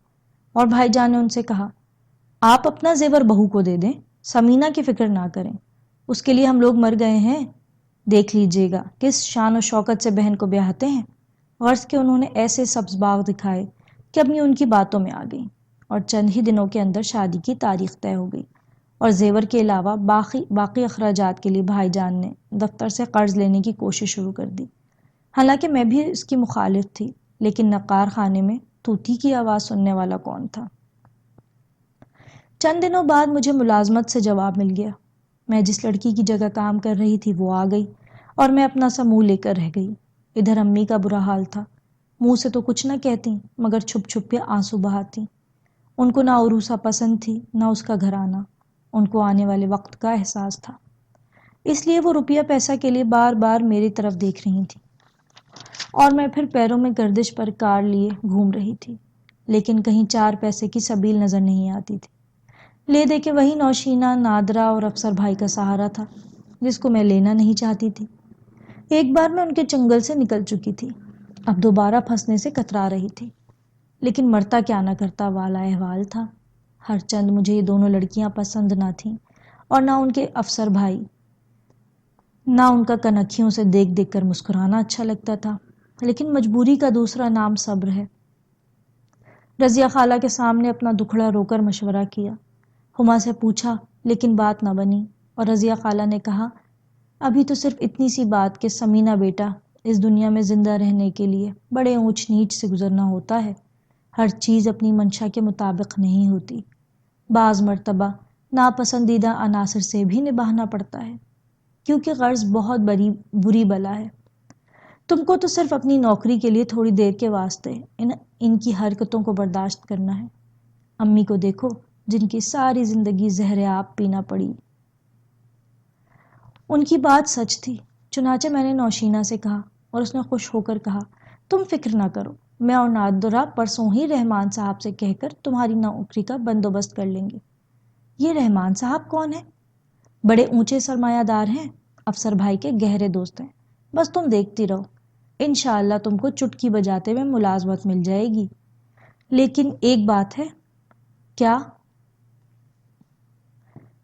اور بھائی جان نے ان سے کہا، آپ اپنا زیور بہو کو دے دیں، سمینہ کی فکر نہ کریں، اس کے لیے ہم لوگ مر گئے ہیں. دیکھ لیجئے گا کس شان و شوکت سے بہن کو بیاہتے ہیں. غرض کہ انہوں نے ایسے سبز باغ دکھائے کہ امی ان کی باتوں میں آ گئیں اور چند ہی دنوں کے اندر شادی کی تاریخ طے ہو گئی اور زیور کے علاوہ باقی اخراجات کے لیے بھائی جان نے دفتر سے قرض لینے کی کوشش شروع کر دی. حالانکہ میں بھی اس کی مخالف تھی، لیکن نقار خانے میں طوطی کی آواز سننے والا کون تھا. چند دنوں بعد مجھے ملازمت سے جواب مل گیا. میں جس لڑکی کی جگہ کام کر رہی تھی وہ آ گئی اور میں اپنا سا منہ لے کر رہ گئی. ادھر امی کا برا حال تھا. منہ سے تو کچھ نہ کہتی مگر چھپ چھپ کے آنسو بہاتی. ان کو نہ عروسہ پسند تھی نہ اس کا گھرانہ. ان کو آنے والے وقت کا احساس تھا، اس لیے وہ روپیہ پیسہ کے لیے بار بار میری طرف دیکھ رہی تھی اور میں پھر پیروں میں گردش پر کار لیے گھوم رہی تھی، لیکن کہیں 4 پیسے کی سبیل نظر نہیں آتی تھی. لے دے کے وہی نوشینہ، نادرہ اور افسر بھائی کا سہارا تھا جس کو میں لینا نہیں چاہتی تھی. ایک بار میں ان کے چنگل سے نکل چکی تھی، اب دوبارہ پھنسنے سے کترا رہی تھی. لیکن مرتا کیا نہ کرتا والا احوال تھا. ہر چند مجھے یہ دونوں لڑکیاں پسند نہ تھیں اور نہ ان کے افسر بھائی، نہ ان کا کنکھیوں سے دیکھ دیکھ کر مسکرانا اچھا لگتا تھا. لیکن مجبوری کا دوسرا نام صبر ہے. رضیہ خالہ کے سامنے اپنا دکھڑا رو کر مشورہ کیا. ہما سے پوچھا لیکن بات نہ بنی اور رضیہ خالہ نے کہا، ابھی تو صرف اتنی سی بات کہ سمینہ بیٹا، اس دنیا میں زندہ رہنے کے لیے بڑے اونچ نیچ سے گزرنا ہوتا ہے. ہر چیز اپنی منشا کے مطابق نہیں ہوتی. بعض مرتبہ ناپسندیدہ عناصر سے بھی نبھانا پڑتا ہے، کیونکہ غرض بہت بری بلا ہے. تم کو تو صرف اپنی نوکری کے لیے تھوڑی دیر کے واسطے ان کی حرکتوں کو برداشت کرنا ہے. امی کو دیکھو جن کی ساری زندگی زہر آب پینا پڑی. ان کی بات سچ تھی. چنانچہ میں نے نوشینہ سے کہا اور اس نے خوش ہو کر کہا، تم فکر نہ کرو، میں اور نادرہ پرسوں ہی رحمان صاحب سے کہہ کر تمہاری نوکری کا بندوبست کر لیں گے. یہ رحمان صاحب کون ہے؟ بڑے اونچے سرمایہ دار ہیں، افسر بھائی کے گہرے دوست ہیں. بس تم دیکھتی رہو، انشاءاللہ تم کو چٹکی بجاتے میں ملازمت مل جائے گی. لیکن ایک بات ہے. کیا؟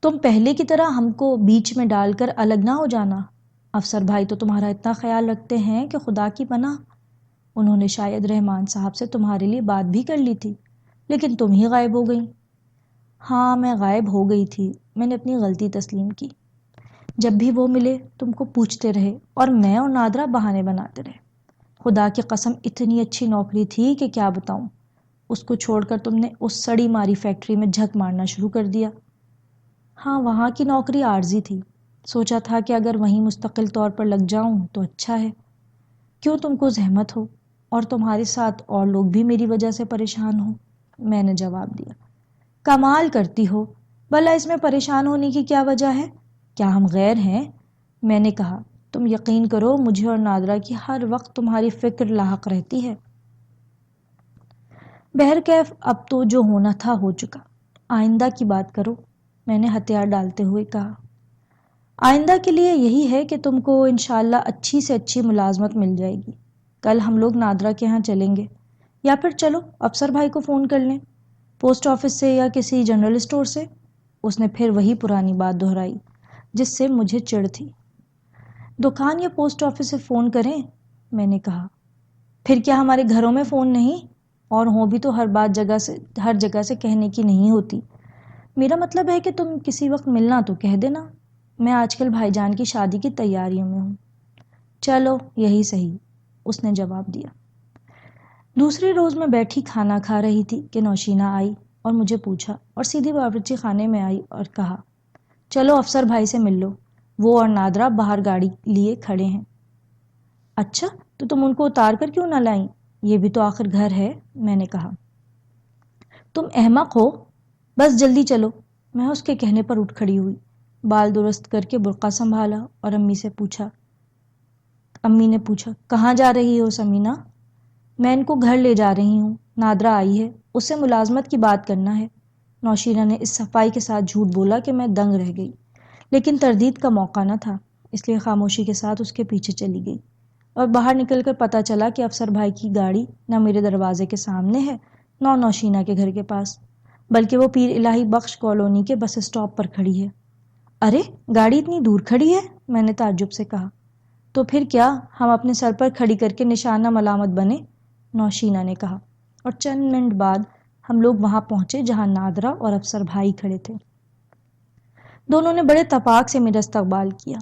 تم پہلے کی طرح ہم کو بیچ میں ڈال کر الگ نہ ہو جانا. افسر بھائی تو تمہارا اتنا خیال رکھتے ہیں کہ خدا کی پناہ. انہوں نے شاید رحمان صاحب سے تمہارے لیے بات بھی کر لی تھی، لیکن تم ہی غائب ہو گئی. ہاں میں غائب ہو گئی تھی. میں نے اپنی غلطی تسلیم کی. جب بھی وہ ملے تم کو پوچھتے رہے اور میں اور نادرہ بہانے بناتے رہے. خدا کی قسم اتنی اچھی نوکری تھی کہ کیا بتاؤں. اس کو چھوڑ کر تم نے اس سڑی ماری فیکٹری میں جھک مارنا شروع کر دیا. ہاں وہاں کی نوکری عارضی تھی. سوچا تھا کہ اگر وہیں مستقل طور پر لگ جاؤں تو اچھا ہے. کیوں تم کو زحمت ہو اور تمہارے ساتھ اور لوگ بھی میری وجہ سے پریشان ہوں. میں نے جواب دیا، کمال کرتی ہو، بھلا اس میں پریشان ہونے کی کیا وجہ ہے؟ کیا ہم غیر ہیں؟ میں نے کہا، تم یقین کرو مجھے اور نادرہ کی ہر وقت تمہاری فکر لاحق رہتی ہے. بہرکیف اب تو جو ہونا تھا ہو چکا. آئندہ کی بات کرو، میں نے ہتھیار ڈالتے ہوئے کہا. آئندہ کے لیے یہی ہے کہ تم کو انشاءاللہ اچھی سے اچھی ملازمت مل جائے گی. کل ہم لوگ نادرہ کے ہاں چلیں گے، یا پھر چلو افسر بھائی کو فون کر لیں، پوسٹ آفس سے یا کسی جنرل اسٹور سے. اس نے پھر وہی پرانی بات دہرائی جس سے مجھے چڑ تھی. دکان یا پوسٹ آفس سے فون کریں؟ میں نے کہا. پھر کیا ہمارے گھروں میں فون نہیں؟ اور ہوں بھی تو ہر جگہ سے کہنے کی نہیں ہوتی. میرا مطلب ہے کہ تم کسی وقت ملنا تو کہہ دینا. میں آج کل بھائی جان کی شادی کی تیاریوں میں ہوں. چلو یہی صحیح، اس نے جواب دیا. دوسرے روز میں بیٹھی کھانا کھا رہی تھی کہ نوشینہ آئی اور مجھے پوچھا اور سیدھی باورچی خانے میں آئی اور کہا، چلو افسر بھائی سے مل لو، وہ اور نادرا باہر گاڑی لیے کھڑے ہیں۔ اچھا تو تم ان کو اتار کر کیوں نہ لائیں؟ یہ بھی تو آخر گھر ہے، میں نے کہا۔ تم احمق ہو، بس جلدی چلو۔ میں اس کے کہنے پر اٹھ کھڑی ہوئی، بال درست کر کے برقع سنبھالا اور امی نے پوچھا کہاں جا رہی ہو سمینا؟ میں ان کو گھر لے جا رہی ہوں، نادرا آئی ہے، اس سے ملازمت کی بات کرنا ہے۔ نوشینہ نے اس صفائی کے ساتھ جھوٹ بولا کہ میں دنگ رہ گئی، لیکن تردید کا موقع نہ تھا، اس لیے خاموشی کے ساتھ اس کے پیچھے چلی گئی اور باہر نکل کر پتہ چلا کہ افسر بھائی کی گاڑی نہ میرے دروازے کے سامنے ہے نہ نوشینہ کے گھر کے پاس، بلکہ وہ پیر الہی بخش کالونی کے بس اسٹاپ پر کھڑی ہے۔ ارے گاڑی اتنی دور کھڑی ہے؟ میں نے تعجب سے کہا۔ تو پھر کیا، ہم اپنے سر پر کھڑی کر کے نشانہ ملامت بنے، نوشینہ نے کہا، اور چند منٹ بعد ہم لوگ وہاں پہنچے جہاں نادرا اور افسر بھائی کھڑے تھے۔ دونوں نے بڑے تپاک سے میرا استقبال کیا۔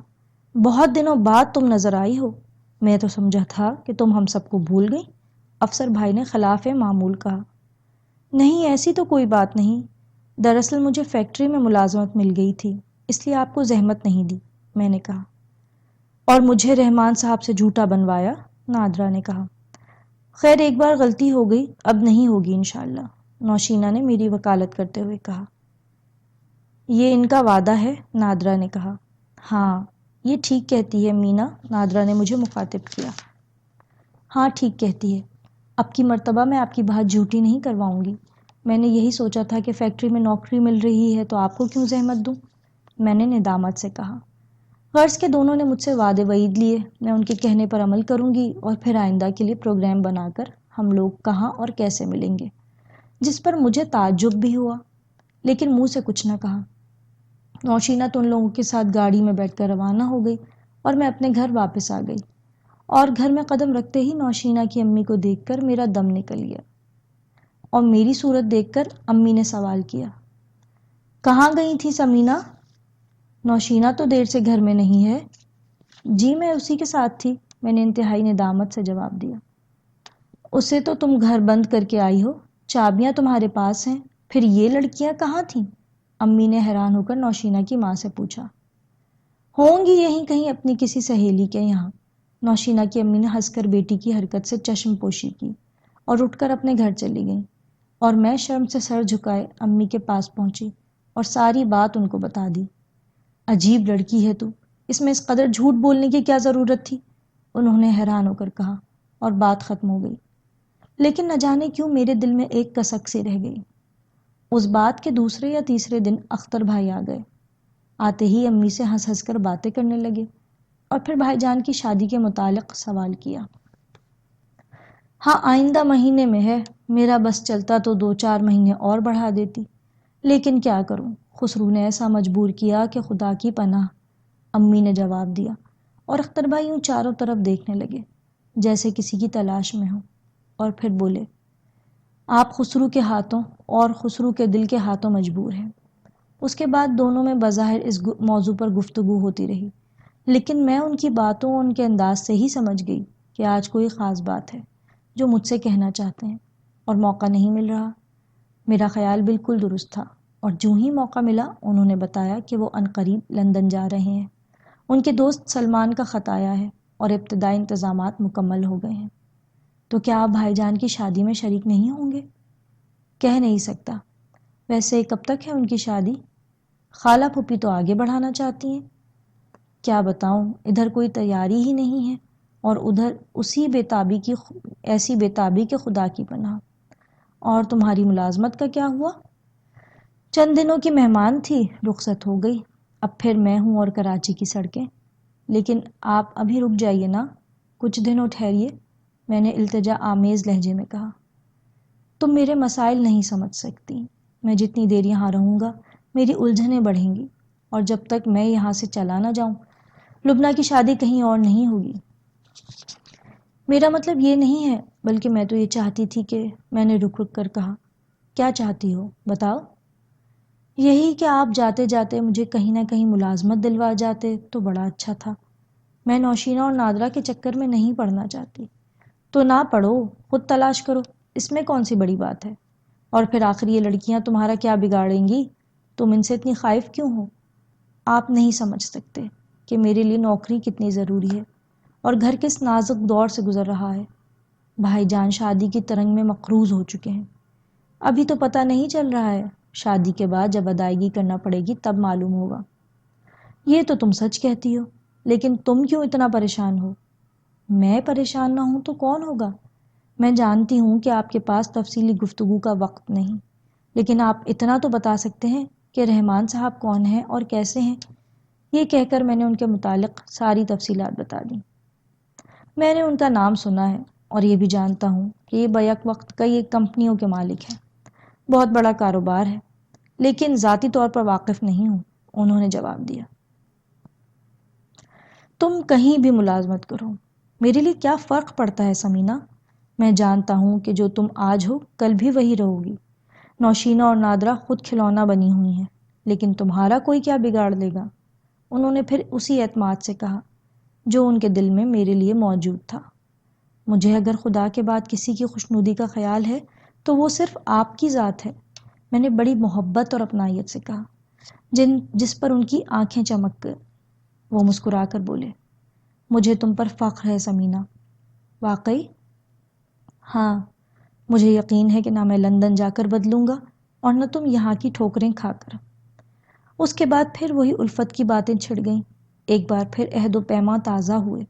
بہت دنوں بعد تم نظر آئی ہو، میں تو سمجھا تھا کہ تم ہم سب کو بھول گئی، افسر بھائی نے خلاف معمول کہا۔ نہیں ایسی تو کوئی بات نہیں، دراصل مجھے فیکٹری میں ملازمت مل گئی تھی، اس لیے آپ کو زحمت نہیں دی، میں نے کہا۔ اور مجھے رحمان صاحب سے جھوٹا بنوایا، نادرا نے کہا۔ خیر ایک بار غلطی ہو گئی، اب نہیں ہوگی انشاءاللہ، نوشینہ نے میری وکالت کرتے ہوئے کہا۔ یہ ان کا وعدہ ہے، نادرا نے کہا۔ ہاں یہ ٹھیک کہتی ہے مینا، نادرا نے مجھے مخاطب کیا۔ ہاں ٹھیک کہتی ہے، اب کی مرتبہ میں آپ کی بات جھوٹی نہیں کرواؤں گی، میں نے یہی سوچا تھا کہ فیکٹری میں نوکری مل رہی ہے تو آپ کو کیوں زحمت دوں، میں نے ندامت سے کہا۔ غرض کے دونوں نے مجھ سے وعدے وعید لیے، میں ان کے کہنے پر عمل کروں گی اور پھر آئندہ کے لیے پروگرام بنا کر ہم لوگ کہاں اور کیسے ملیں گے، جس پر مجھے تعجب بھی ہوا لیکن منہ سے کچھ نہ کہا۔ نوشینہ تو ان لوگوں کے ساتھ گاڑی میں بیٹھ کر روانہ ہو گئی اور میں اپنے گھر واپس آ گئی، اور گھر میں قدم رکھتے ہی نوشینہ کی امی کو دیکھ کر میرا دم نکل گیا، اور میری صورت دیکھ کر امی نے سوال کیا، کہاں گئی تھی سمینا؟ نوشینہ تو دیر سے گھر میں نہیں ہے۔ جی میں اسی کے ساتھ تھی، میں نے انتہائی ندامت سے جواب دیا۔ اسے تو تم گھر بند کر کے آئی ہو، چابیاں تمہارے پاس ہیں، پھر یہ لڑکیاں کہاں تھیں؟ امی نے حیران ہو کر نوشینہ کی ماں سے پوچھا۔ ہوں گی یہیں کہیں اپنی کسی سہیلی کے یہاں، نوشینہ کی امی نے ہنس کر بیٹی کی حرکت سے چشم پوشی کی اور اٹھ کر اپنے گھر چلی گئیں، اور میں شرم سے سر جھکائے امی کے پاس پہنچی اور ساری بات ان کو بتا دی۔ عجیب لڑکی ہے تو، اس میں اس قدر جھوٹ بولنے کی کیا ضرورت تھی، انہوں نے حیران ہو کر کہا، اور بات ختم ہو گئی۔ لیکن نہ جانے کیوں میرے دل میں ایک کسک سی رہ گئی۔ اس بات کے دوسرے یا تیسرے دن اختر بھائی آ گئے، آتے ہی امی سے ہنس ہنس کر باتیں کرنے لگے اور پھر بھائی جان کی شادی کے متعلق سوال کیا۔ ہاں آئندہ مہینے میں ہے، میرا بس چلتا تو 2-4 مہینے اور بڑھا دیتی، لیکن کیا کروں، خسرو نے ایسا مجبور کیا کہ خدا کی پناہ، امی نے جواب دیا، اور اختر بھائی یوں چاروں طرف دیکھنے لگے جیسے کسی کی تلاش میں ہوں، اور پھر بولے، آپ خسرو کے ہاتھوں اور خسرو کے دل کے ہاتھوں مجبور ہیں۔ اس کے بعد دونوں میں بظاہر اس موضوع پر گفتگو ہوتی رہی، لیکن میں ان کی باتوں اور ان کے انداز سے ہی سمجھ گئی کہ آج کوئی خاص بات ہے جو مجھ سے کہنا چاہتے ہیں اور موقع نہیں مل رہا۔ میرا خیال بالکل درست تھا، اور جو ہی موقع ملا انہوں نے بتایا کہ وہ عنقریب لندن جا رہے ہیں، ان کے دوست سلمان کا خط آیا ہے اور ابتدائی انتظامات مکمل ہو گئے ہیں۔ تو کیا آپ بھائی جان کی شادی میں شریک نہیں ہوں گے؟ کہہ نہیں سکتا، ویسے کب تک ہے ان کی شادی؟ خالہ پھوپھی تو آگے بڑھانا چاہتی ہیں۔ کیا بتاؤں، ادھر کوئی تیاری ہی نہیں ہے، اور ادھر ایسی بےتابی کہ خدا کی پناہ۔ اور تمہاری ملازمت کا کیا ہوا؟ چند دنوں کی مہمان تھی، رخصت ہو گئی، اب پھر میں ہوں اور کراچی کی سڑکیں۔ لیکن آپ ابھی رک جائیے نا، کچھ دنوں ٹھہریے، میں نے التجا آمیز لہجے میں کہا۔ تم میرے مسائل نہیں سمجھ سکتی، میں جتنی دیر یہاں رہوں گا میری الجھنیں بڑھیں گی، اور جب تک میں یہاں سے چلا نہ جاؤں لبنہ کی شادی کہیں اور نہیں ہوگی۔ میرا مطلب یہ نہیں ہے، بلکہ میں تو یہ چاہتی تھی کہ، میں نے رک رک کر کہا۔ کیا چاہتی ہو بتاؤ؟ یہی کہ آپ جاتے جاتے مجھے کہیں نہ کہیں ملازمت دلوا جاتے تو بڑا اچھا تھا، میں نوشینہ اور نادرا کے چکر میں نہیں پڑنا چاہتی۔ تو نہ پڑھو، خود تلاش کرو، اس میں کون سی بڑی بات ہے، اور پھر آخر یہ لڑکیاں تمہارا کیا بگاڑیں گی، تم ان سے اتنی خائف کیوں ہو؟ آپ نہیں سمجھ سکتے کہ میرے لیے نوکری کتنی ضروری ہے اور گھر کس نازک دور سے گزر رہا ہے۔ بھائی جان شادی کی ترنگ میں مقروض ہو چکے ہیں۔ ابھی تو پتہ نہیں چل رہا ہے، شادی کے بعد جب ادائیگی کرنا پڑے گی تب معلوم ہوگا۔ یہ تو تم سچ کہتی ہو، لیکن تم کیوں اتنا پریشان ہو؟ میں پریشان نہ ہوں تو کون ہوگا؟ میں جانتی ہوں کہ آپ کے پاس تفصیلی گفتگو کا وقت نہیں، لیکن آپ اتنا تو بتا سکتے ہیں کہ رحمان صاحب کون ہیں اور کیسے ہیں۔ یہ کہہ کر میں نے ان کے متعلق ساری تفصیلات بتا دیں۔ میں نے ان کا نام سنا ہے اور یہ بھی جانتا ہوں کہ یہ بیک وقت کئی ایک کمپنیوں کے مالک ہیں، بہت بڑا کاروبار ہے، لیکن ذاتی طور پر واقف نہیں ہوں، انہوں نے جواب دیا۔ تم کہیں بھی ملازمت کرو، میرے لیے کیا فرق پڑتا ہے سمینا؟ میں جانتا ہوں کہ جو تم آج ہو کل بھی وہی رہو گی۔ نوشینہ اور نادرہ خود کھلونا بنی ہوئی ہیں، لیکن تمہارا کوئی کیا بگاڑ لے گا؟ انہوں نے پھر اسی اعتماد سے کہا جو ان کے دل میں میرے لیے موجود تھا۔ مجھے اگر خدا کے بعد کسی کی خوشنودی کا خیال ہے تو وہ صرف آپ کی ذات ہے، میں نے بڑی محبت اور اپنائیت سے کہا، جس پر ان کی آنکھیں چمک گئیں۔ وہ مسکرا کر بولے، مجھے تم پر فخر ہے سمینا۔ واقعی؟ ہاں، مجھے یقین ہے کہ نہ میں لندن جا کر بدلوں گا اور نہ تم یہاں کی ٹھوکریں کھا کر۔ اس کے بعد پھر وہی الفت کی باتیں چھڑ گئیں، ایک بار پھر عہد و پیماں تازہ ہوئے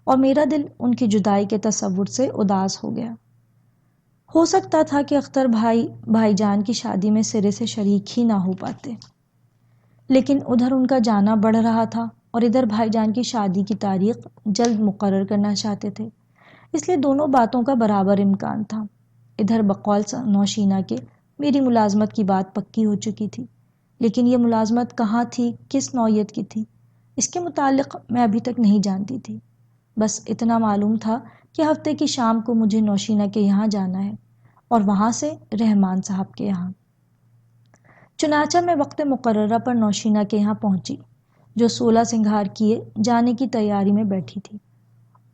اور میرا دل ان کی جدائی کے تصور سے اداس ہو گیا۔ ہو سکتا تھا کہ اختر بھائی جان کی شادی میں سرے سے شریک ہی نہ ہو پاتے، لیکن ادھر ان کا جانا بڑھ رہا تھا اور ادھر بھائی جان کی شادی کی تاریخ جلد مقرر کرنا چاہتے تھے، اس لیے دونوں باتوں کا برابر امکان تھا۔ ادھر بقول نوشینہ کے میری ملازمت کی بات پکی ہو چکی تھی، لیکن یہ ملازمت کہاں تھی، کس نوعیت کی تھی، اس کے متعلق میں ابھی تک نہیں جانتی تھی۔ بس اتنا معلوم تھا کہ ہفتے کی شام کو مجھے نوشینہ کے یہاں جانا ہے اور وہاں سے رحمان صاحب کے یہاں۔ چنانچہ میں وقت مقررہ پر نوشینہ کے یہاں پہنچی، جو 16 سنگھار کیے جانے کی تیاری میں بیٹھی تھی۔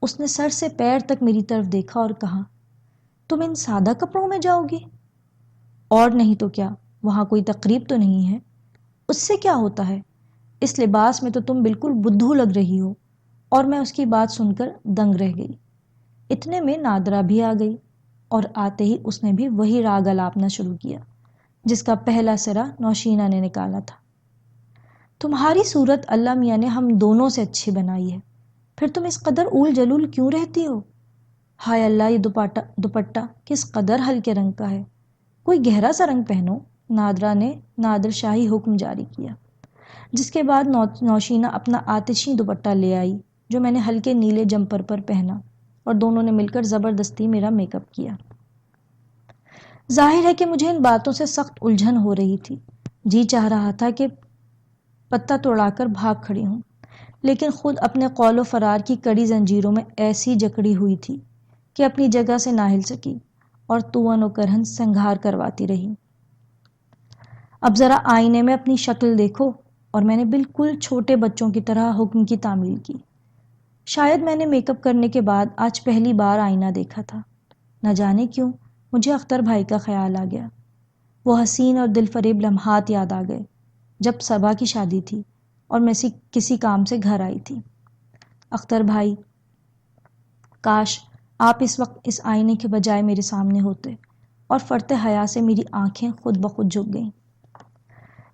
اس نے سر سے پیر تک میری طرف دیکھا اور کہا، تم ان سادہ کپڑوں میں جاؤ گی؟ اور نہیں تو کیا، وہاں کوئی تقریب تو نہیں ہے؟ اس سے کیا ہوتا ہے، اس لباس میں تو تم بالکل بدھو لگ رہی ہو۔ اور میں اس کی بات سن کر دنگ رہ گئی۔ اتنے میں نادرہ بھی آ گئی اور آتے ہی اس نے بھی وہی راگ الاپنا شروع کیا جس کا پہلا سرا نوشینہ نے نکالا تھا۔ تمہاری صورت اللہ میاں نے ہم دونوں سے اچھی بنائی ہے، پھر تم اس قدر اول جلول کیوں رہتی ہو؟ ہائے اللہ، یہ دوپٹہ کس قدر ہلکے رنگ کا ہے، کوئی گہرا سا رنگ پہنو۔ نادرہ نے نادر شاہی حکم جاری کیا، جس کے بعد نوشینہ اپنا آتشی دوپٹہ لے آئی جو میں نے ہلکے نیلے جمپر پر پہنا اور دونوں نے مل کر زبردستی میرا میک اپ کیا۔ ظاہر ہے کہ مجھے ان باتوں سے سخت الجھن ہو رہی تھی، جی چاہ رہا تھا کہ پتہ توڑا کر بھاگ کھڑی ہوں، لیکن خود اپنے قول و فرار کی کڑی زنجیروں میں ایسی جکڑی ہوئی تھی کہ اپنی جگہ سے نہ ہل سکی اور توأن و کرہن سنگھار کرواتی رہی۔ اب ذرا آئینے میں اپنی شکل دیکھو، اور میں نے بالکل چھوٹے بچوں کی طرح حکم کی تعمیل کی۔ شاید میں نے میک اپ کرنے کے بعد آج پہلی بار آئینہ دیکھا تھا، نہ جانے کیوں مجھے اختر بھائی کا خیال آ گیا۔ وہ حسین اور دل فریب لمحات یاد آ گئے جب صبا کی شادی تھی اور میں کسی کام سے گھر آئی تھی۔ اختر بھائی، کاش آپ اس وقت اس آئینے کے بجائے میرے سامنے ہوتے۔ اور فرط حیا سے میری آنکھیں خود بخود جھک گئیں۔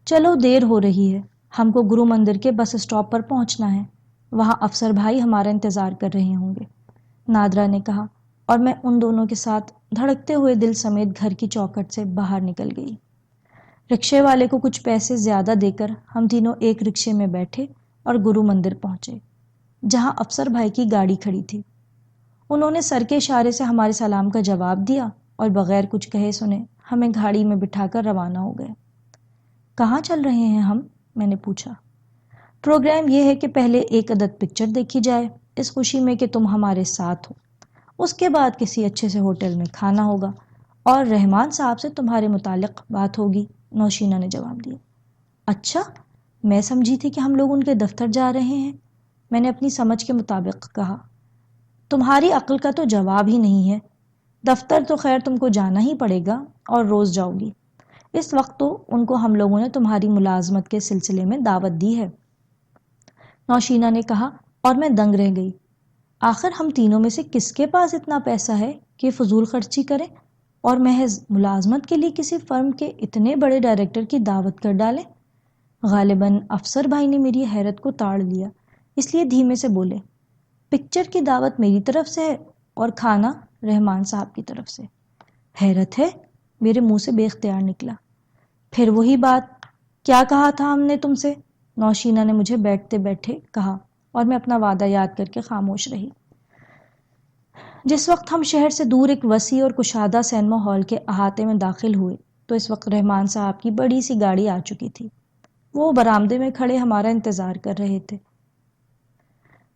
چلو دیر ہو رہی ہے، ہم کو گرو مندر کے بس اسٹاپ پر پہنچنا ہے، وہاں افسر بھائی ہمارا انتظار کر رہے ہوں گے، نادرہ نے کہا، اور میں ان دونوں کے ساتھ دھڑکتے ہوئے دل سمیت گھر کی چوکھٹ سے باہر نکل گئی۔ رکشے والے کو کچھ پیسے زیادہ دے کر ہم تینوں ایک رکشے میں بیٹھے اور گرو مندر پہنچے، جہاں افسر بھائی کی گاڑی کھڑی تھی۔ انہوں نے سر کے اشارے سے ہمارے سلام کا جواب دیا اور بغیر کچھ کہے سنے ہمیں گاڑی میں بٹھا کر روانہ ہو گئے۔ کہاں چل رہے ہیں ہم؟ میں نے پوچھا۔ پروگرام یہ ہے کہ پہلے ایک عدد پکچر دیکھی جائے اس خوشی میں کہ تم ہمارے ساتھ ہو، اس کے بعد کسی اچھے سے ہوٹل میں کھانا ہوگا اور رحمان صاحب سے تمہارے متعلق بات ہوگی، نوشینہ نے جواب دیا۔ اچھا، میں سمجھی تھی کہ ہم لوگ ان کے دفتر جا رہے ہیں، میں نے اپنی سمجھ کے مطابق کہا۔ تمہاری عقل کا تو جواب ہی نہیں ہے، دفتر تو خیر تم کو جانا ہی پڑے گا اور روز جاؤ گی، اس وقت تو ان کو ہم لوگوں نے تمہاری ملازمت کے سلسلے میں دعوت دی ہے، نوشینہ نے کہا، اور میں دنگ رہ گئی۔ آخر ہم تینوں میں سے کس کے پاس اتنا پیسہ ہے کہ فضول خرچی کریں اور محض ملازمت کے لیے کسی فرم کے اتنے بڑے ڈائریکٹر کی دعوت کر ڈالیں؟ غالباً افسر بھائی نے میری حیرت کو تاڑ لیا، اس لیے دھیمے سے بولے، پکچر کی دعوت میری طرف سے ہے اور کھانا رحمان صاحب کی طرف سے۔ حیرت ہے، میرے منہ سے بے اختیار نکلا۔ پھر وہی بات، کیا کہا تھا ہم نے تم سے؟ نوشینہ نے مجھے بیٹھتے بیٹھے کہا، اور میں اپنا وعدہ یاد کر کے خاموش رہی۔ جس وقت ہم شہر سے دور ایک وسیع اور کشادہ سینما ہال کے احاطے میں داخل ہوئے تو اس وقت رحمان صاحب کی بڑی سی گاڑی آ چکی تھی۔ وہ برآمدے میں کھڑے ہمارا انتظار کر رہے تھے۔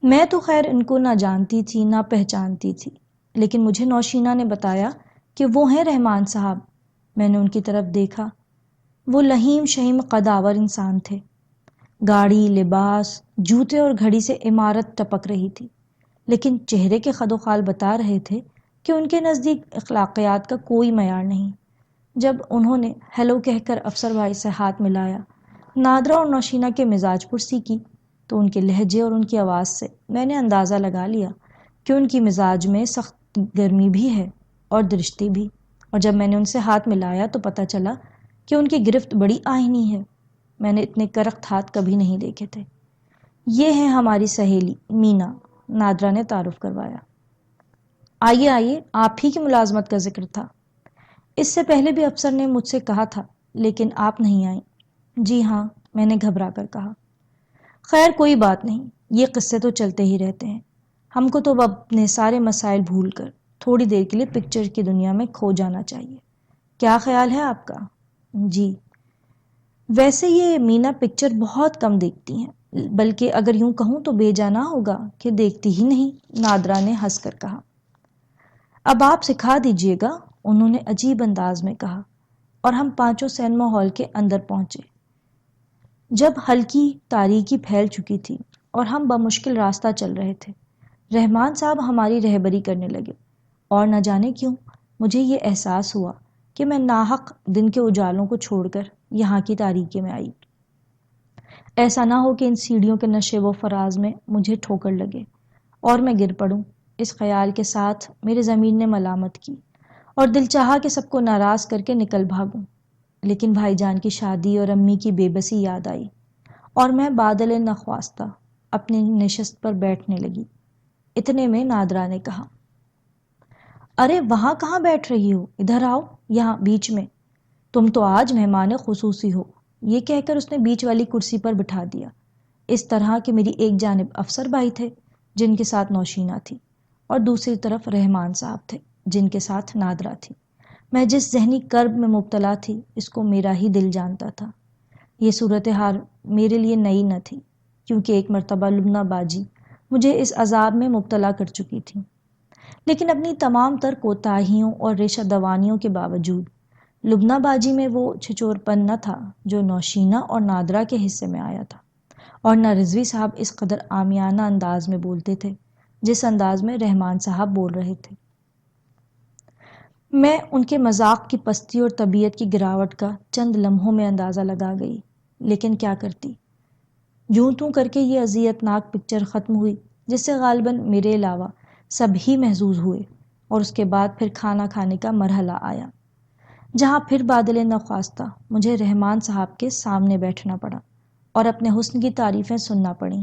میں تو خیر ان کو نہ جانتی تھی نہ پہچانتی تھی، لیکن مجھے نوشینہ نے بتایا کہ وہ ہیں رحمان صاحب۔ میں نے ان کی طرف دیکھا۔ وہ لہیم شہیم قدآور انسان تھے۔ گاڑی، لباس، جوتے اور گھڑی سے عمارت ٹپک رہی تھی، لیکن چہرے کے خد و خال بتا رہے تھے کہ ان کے نزدیک اخلاقیات کا کوئی معیار نہیں۔ جب انہوں نے ہیلو کہہ کر افسر بھائی سے ہاتھ ملایا، نادرہ اور نوشینہ کے مزاج پرسی کی، تو ان کے لہجے اور ان کی آواز سے میں نے اندازہ لگا لیا کہ ان کی مزاج میں سخت گرمی بھی ہے اور درشتی بھی۔ اور جب میں نے ان سے ہاتھ ملایا تو پتہ چلا کہ ان کی گرفت بڑی آہنی ہے۔ میں نے اتنے کرخت ہاتھ کبھی نہیں دیکھے تھے۔ یہ ہے ہماری سہیلی مینا، نادرہ نے تعارف کروایا۔ آئیے آئیے، آپ ہی کی ملازمت کا ذکر تھا۔ اس سے پہلے بھی افسر نے مجھ سے کہا تھا، لیکن آپ نہیں آئیں۔ جی ہاں، میں نے گھبرا کر کہا۔ خیر کوئی بات نہیں، یہ قصے تو چلتے ہی رہتے ہیں۔ ہم کو تو اب اپنے سارے مسائل بھول کر تھوڑی دیر کے لیے پکچر کی دنیا میں کھو جانا چاہیے۔ کیا خیال ہے آپ کا؟ جی، ویسے یہ مینا پکچر بہت کم دیکھتی ہیں، بلکہ اگر یوں کہوں تو بے جانا ہوگا کہ دیکھتی ہی نہیں، نادرہ نے ہنس کر کہا۔ اب آپ سکھا دیجیے گا، انہوں نے عجیب انداز میں کہا، اور ہم پانچوں سینما ہال کے اندر پہنچے۔ جب ہلکی تاریکی پھیل چکی تھی اور ہم بمشکل راستہ چل رہے تھے، رحمان صاحب ہماری رہبری کرنے لگے، اور نہ جانے کیوں مجھے یہ احساس ہوا کہ میں ناحق دن کے اجالوں کو چھوڑ کر یہاں کی تاریکی میں آئی۔ ایسا نہ ہو کہ ان سیڑھیوں کے نشیب و فراز میں مجھے ٹھوکر لگے اور میں گر پڑوں۔ اس خیال کے ساتھ میرے ضمیر نے ملامت کی اور دل چاہا کہ سب کو ناراض کر کے نکل بھاگوں، لیکن بھائی جان کی شادی اور امی کی بے بسی یاد آئی اور میں بادل نخواستہ اپنی نشست پر بیٹھنے لگی۔ اتنے میں نادرہ نے کہا، ارے وہاں کہاں بیٹھ رہی ہو، ادھر آؤ، یہاں بیچ میں، تم تو آج مہمان خصوصی ہو۔ یہ کہہ کر اس نے بیچ والی کرسی پر بٹھا دیا، اس طرح کہ میری ایک جانب افسر بھائی تھے جن کے ساتھ نوشینہ تھی، اور دوسری طرف رحمان صاحب تھے جن کے ساتھ نادرہ تھی۔ میں جس ذہنی کرب میں مبتلا تھی اس کو میرا ہی دل جانتا تھا۔ یہ صورتحال میرے لیے نئی نہ تھی، کیونکہ ایک مرتبہ لبنہ باجی مجھے اس عذاب میں مبتلا کر چکی تھی، لیکن اپنی تمام تر کوتاہیوں اور ریشہ دوانیوں کے باوجود لبنہ باجی میں وہ چھچور پن نہ تھا جو نوشینہ اور نادرہ کے حصے میں آیا تھا، اور نہ رضوی صاحب اس قدر عامیانہ انداز میں بولتے تھے جس انداز میں رحمان صاحب بول رہے تھے۔ میں ان کے مذاق کی پستی اور طبیعت کی گراوٹ کا چند لمحوں میں اندازہ لگا گئی، لیکن کیا کرتی؟ یوں توں کر کے یہ اذیت ناک پکچر ختم ہوئی، جس سے غالباً میرے علاوہ سب ہی محظوظ ہوئے، اور اس کے بعد پھر کھانا کھانے کا مرحلہ آیا، جہاں پھر بادل نخواستہ مجھے رحمان صاحب کے سامنے بیٹھنا پڑا اور اپنے حسن کی تعریفیں سننا پڑیں،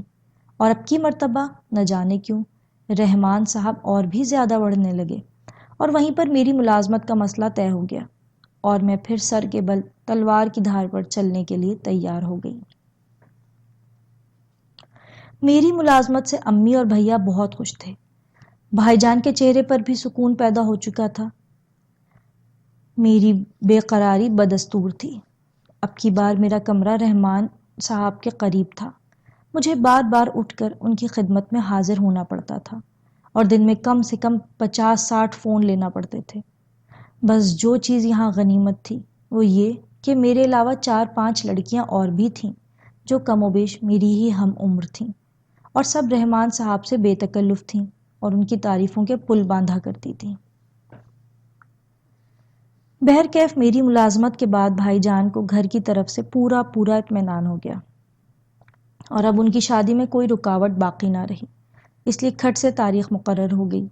اور اب کی مرتبہ نہ جانے کیوں رحمان صاحب اور بھی زیادہ بڑھنے لگے، اور وہیں پر میری ملازمت کا مسئلہ طے ہو گیا، اور میں پھر سر کے بل تلوار کی دھار پر چلنے کے لیے تیار ہو گئی۔ میری ملازمت سے امی اور بھیا بہت خوش تھے۔ بھائی جان کے چہرے پر بھی سکون پیدا ہو چکا تھا۔ میری بے قراری بدستور تھی۔ اب کی بار میرا کمرہ رحمان صاحب کے قریب تھا۔ مجھے بار بار اٹھ کر ان کی خدمت میں حاضر ہونا پڑتا تھا، اور دن میں کم سے کم 50-60 فون لینا پڑتے تھے۔ بس جو چیز یہاں غنیمت تھی وہ یہ کہ میرے علاوہ 4-5 لڑکیاں اور بھی تھیں جو کم و بیش میری ہی ہم عمر تھیں، اور سب رحمان صاحب سے بے تکلف تھیں اور ان کی تعریفوں کے پل باندھا کرتی تھیں۔ بہرکیف میری ملازمت کے بعد بھائی جان کو گھر کی طرف سے پورا اطمینان ہو گیا۔ اور اب ان کی شادی میں کوئی رکاوٹ باقی نہ رہی، اس لیے کھٹ سے تاریخ مقرر ہو گئی۔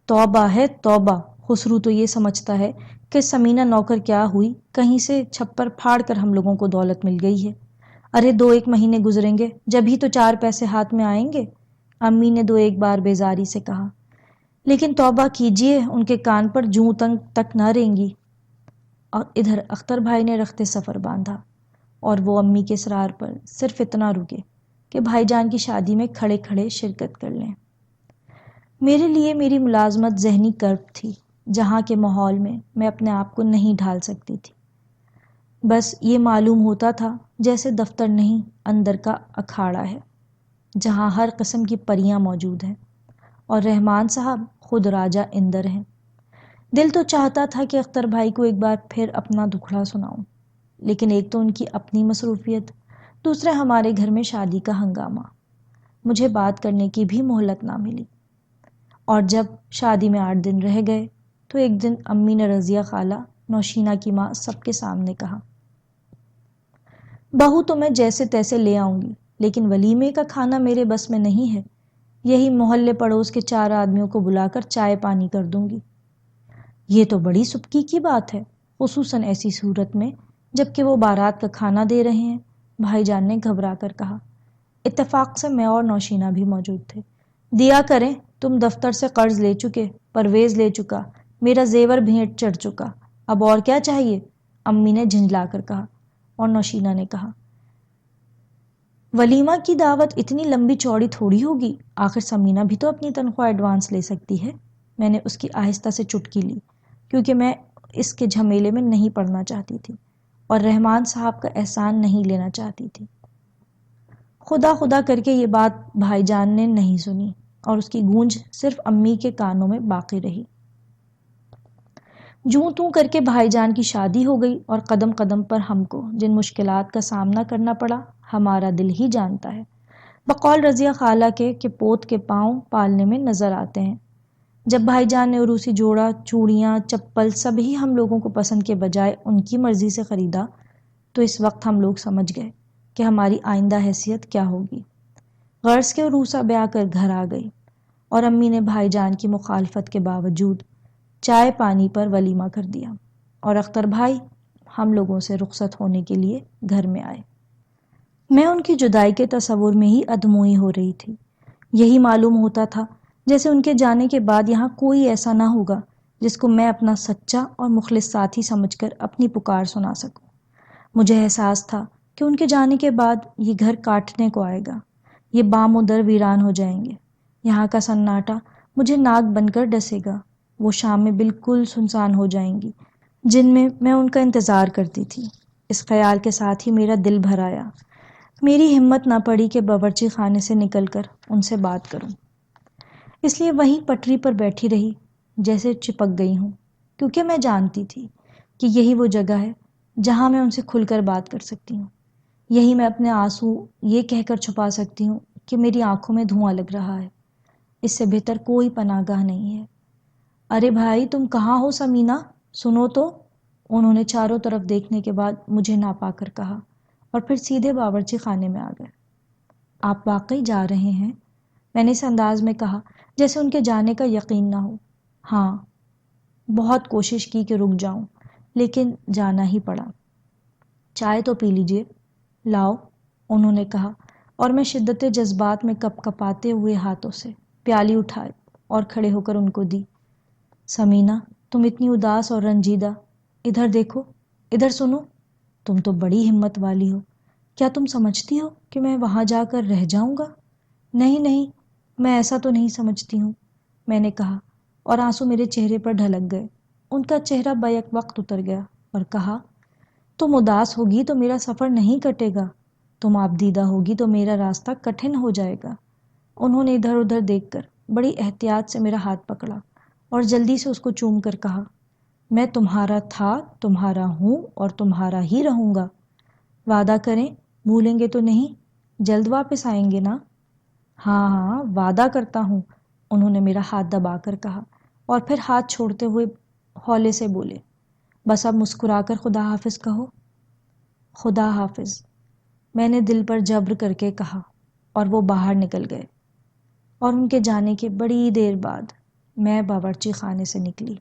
توبہ ہے توبہ، خسرو تو یہ سمجھتا ہے کہ سمینہ نوکر کیا ہوئی، کہیں سے چھپر پھاڑ کر ہم لوگوں کو دولت مل گئی ہے۔ ارے 2-1 مہینے گزریں گے جب ہی تو 4 پیسے ہاتھ میں آئیں گے، امی نے 2-1 بار بیزاری سے کہا۔ لیکن توبہ کیجئے، ان کے کان پر جوں تک نہ رینگی۔ اور ادھر اختر بھائی نے رخت سفر باندھا، اور وہ امی کے اصرار پر صرف اتنا رکے کہ بھائی جان کی شادی میں کھڑے کھڑے شرکت کر لیں۔ میرے لیے میری ملازمت ذہنی کرب تھی، جہاں کے ماحول میں اپنے آپ کو نہیں ڈھال سکتی تھی۔ بس یہ معلوم ہوتا تھا جیسے دفتر نہیں، اندر کا اکھاڑا ہے، جہاں ہر قسم کی پریاں موجود ہیں، اور رحمان صاحب خود راجہ اندر ہیں۔ دل تو چاہتا تھا کہ اختر بھائی کو ایک بار پھر اپنا دکھڑا سناؤں، لیکن ایک تو ان کی اپنی مصروفیت، دوسرا ہمارے گھر میں شادی کا ہنگامہ، مجھے بات کرنے کی بھی مہلت نہ ملی۔ اور جب شادی میں 8 دن رہ گئے تو ایک دن امی نے رضیہ خالہ، نوشینہ کی ماں، سب کے سامنے کہا، بہو تو میں جیسے تیسے لے آؤں گی، لیکن ولیمے کا کھانا میرے بس میں نہیں ہے، یہی محلے پڑوس کے 4 آدمیوں کو بلا کر چائے پانی کر دوں گی۔ یہ تو بڑی سبکی کی بات ہے، خصوصاً ایسی صورت میں جب کہ وہ بارات کا کھانا دے رہے ہیں، بھائی جان نے گھبرا کر کہا۔ اتفاق سے میں اور نوشینہ بھی موجود تھے۔ دیا کریں، تم دفتر سے قرض لے چکے، پرویز لے چکا، میرا زیور بھیٹ چڑھ چکا، اب اور کیا چاہیے، امی نے جھنجلا کر کہا۔ اور نوشینہ نے کہا، ولیمہ کی دعوت اتنی لمبی چوڑی تھوڑی ہوگی، آخر سمینہ بھی تو اپنی تنخواہ ایڈوانس لے سکتی ہے۔ میں نے اس کی آہستہ سے چٹکی لی، کیونکہ میں اس کے جھمیلے میں نہیں پڑنا چاہتی تھی اور رحمان صاحب کا احسان نہیں لینا چاہتی تھی۔ خدا خدا کر کے یہ بات بھائی جان نے نہیں سنی، اور اس کی گونج صرف امی کے کانوں میں باقی رہی۔ جوں توں کر کے بھائی جان کی شادی ہو گئی، اور قدم قدم پر ہم کو جن مشکلات کا سامنا کرنا پڑا، ہمارا دل ہی جانتا ہے۔ بقول رضیہ خالہ کے کہ پوت کے پاؤں پالنے میں نظر آتے ہیں۔ جب بھائی جان نے عروسی جوڑا، چوڑیاں، چپل سب ہی ہم لوگوں کو پسند کے بجائے ان کی مرضی سے خریدا، تو اس وقت ہم لوگ سمجھ گئے کہ ہماری آئندہ حیثیت کیا ہوگی۔ غرض کے عروسہ بیاہ کر گھر آ گئی، اور امی نے بھائی جان کی مخالفت کے باوجود چائے پانی پر ولیمہ کر دیا، اور اختر بھائی ہم لوگوں سے رخصت ہونے کے لیے گھر میں آئے۔ میں ان کی جدائی کے تصور میں ہی ادموئی ہو رہی تھی۔ یہی معلوم ہوتا تھا جیسے ان کے جانے کے بعد یہاں کوئی ایسا نہ ہوگا جس کو میں اپنا سچا اور مخلص ساتھی سمجھ کر اپنی پکار سنا سکوں۔ مجھے احساس تھا کہ ان کے جانے کے بعد یہ گھر کاٹنے کو آئے گا، یہ بام و در ویران ہو جائیں گے، یہاں کا سناٹا مجھے ناک بن کر ڈسے گا، وہ شامیں بالکل سنسان ہو جائیں گی جن میں ان کا انتظار کرتی تھی۔ اس خیال کے ساتھ ہی میرا دل بھر آیا۔ میری ہمت نہ پڑی کہ باورچی خانے سے نکل کر ان سے بات کروں، اس لیے وہیں پٹری پر بیٹھی رہی جیسے چپک گئی ہوں، کیونکہ میں جانتی تھی کہ یہی وہ جگہ ہے جہاں میں ان سے کھل کر بات کر سکتی ہوں، یہی میں اپنے آنسو یہ کہہ کر چھپا سکتی ہوں کہ میری آنکھوں میں دھواں لگ رہا ہے، اس سے بہتر کوئی پناہ گاہ نہیں ہے۔ ارے بھائی تم کہاں ہو سمینہ، سنو تو، انہوں نے چاروں طرف دیکھنے کے بعد مجھے نہ پا کر کہا، اور پھر سیدھے باورچی خانے میں آ گئے۔ آپ واقعی جا رہے ہیں؟ میں نے اس انداز میں کہا جیسے ان کے جانے کا یقین نہ ہو۔ ہاں، بہت کوشش کی کہ رک جاؤں، لیکن جانا ہی پڑا۔ چائے تو پی لیجئے، لاؤ، انہوں نے کہا، اور میں شدت جذبات میں کپ کپاتے ہوئے ہاتھوں سے پیالی اٹھائے اور کھڑے ہو کر ان کو دی۔ سمینہ، تم اتنی اداس اور رنجیدہ، ادھر دیکھو، ادھر سنو، تم تو بڑی ہمت والی ہو، کیا تم سمجھتی ہو کہ میں وہاں جا کر رہ جاؤں گا؟ نہیں نہیں، میں ایسا تو نہیں سمجھتی ہوں، میں نے کہا، اور آنسو میرے چہرے پر ڈھلک گئے۔ ان کا چہرہ بیک وقت اتر گیا اور کہا، تم اداس ہوگی تو میرا سفر نہیں کٹے گا، تم آبدیدہ ہوگی تو میرا راستہ کٹھن ہو جائے گا۔ انہوں نے ادھر ادھر دیکھ کر بڑی احتیاط سے میرا ہاتھ پکڑا اور جلدی سے اس کو چوم کر کہا، میں تمہارا تھا، تمہارا ہوں اور تمہارا ہی رہوں گا۔ وعدہ کریں، بھولیں گے تو نہیں، جلد واپس آئیں گے نا؟ ہاں ہاں، وعدہ کرتا ہوں، انہوں نے میرا ہاتھ دبا کر کہا، اور پھر ہاتھ چھوڑتے ہوئے ہولے سے بولے، بس اب مسکرا کر خدا حافظ کہو۔ خدا حافظ۔ میں نے دل پر جبر کر کے کہا اور وہ باہر نکل گئے، اور ان کے جانے کے بڑی دیر بعد میں باورچی خانے سے نکلی۔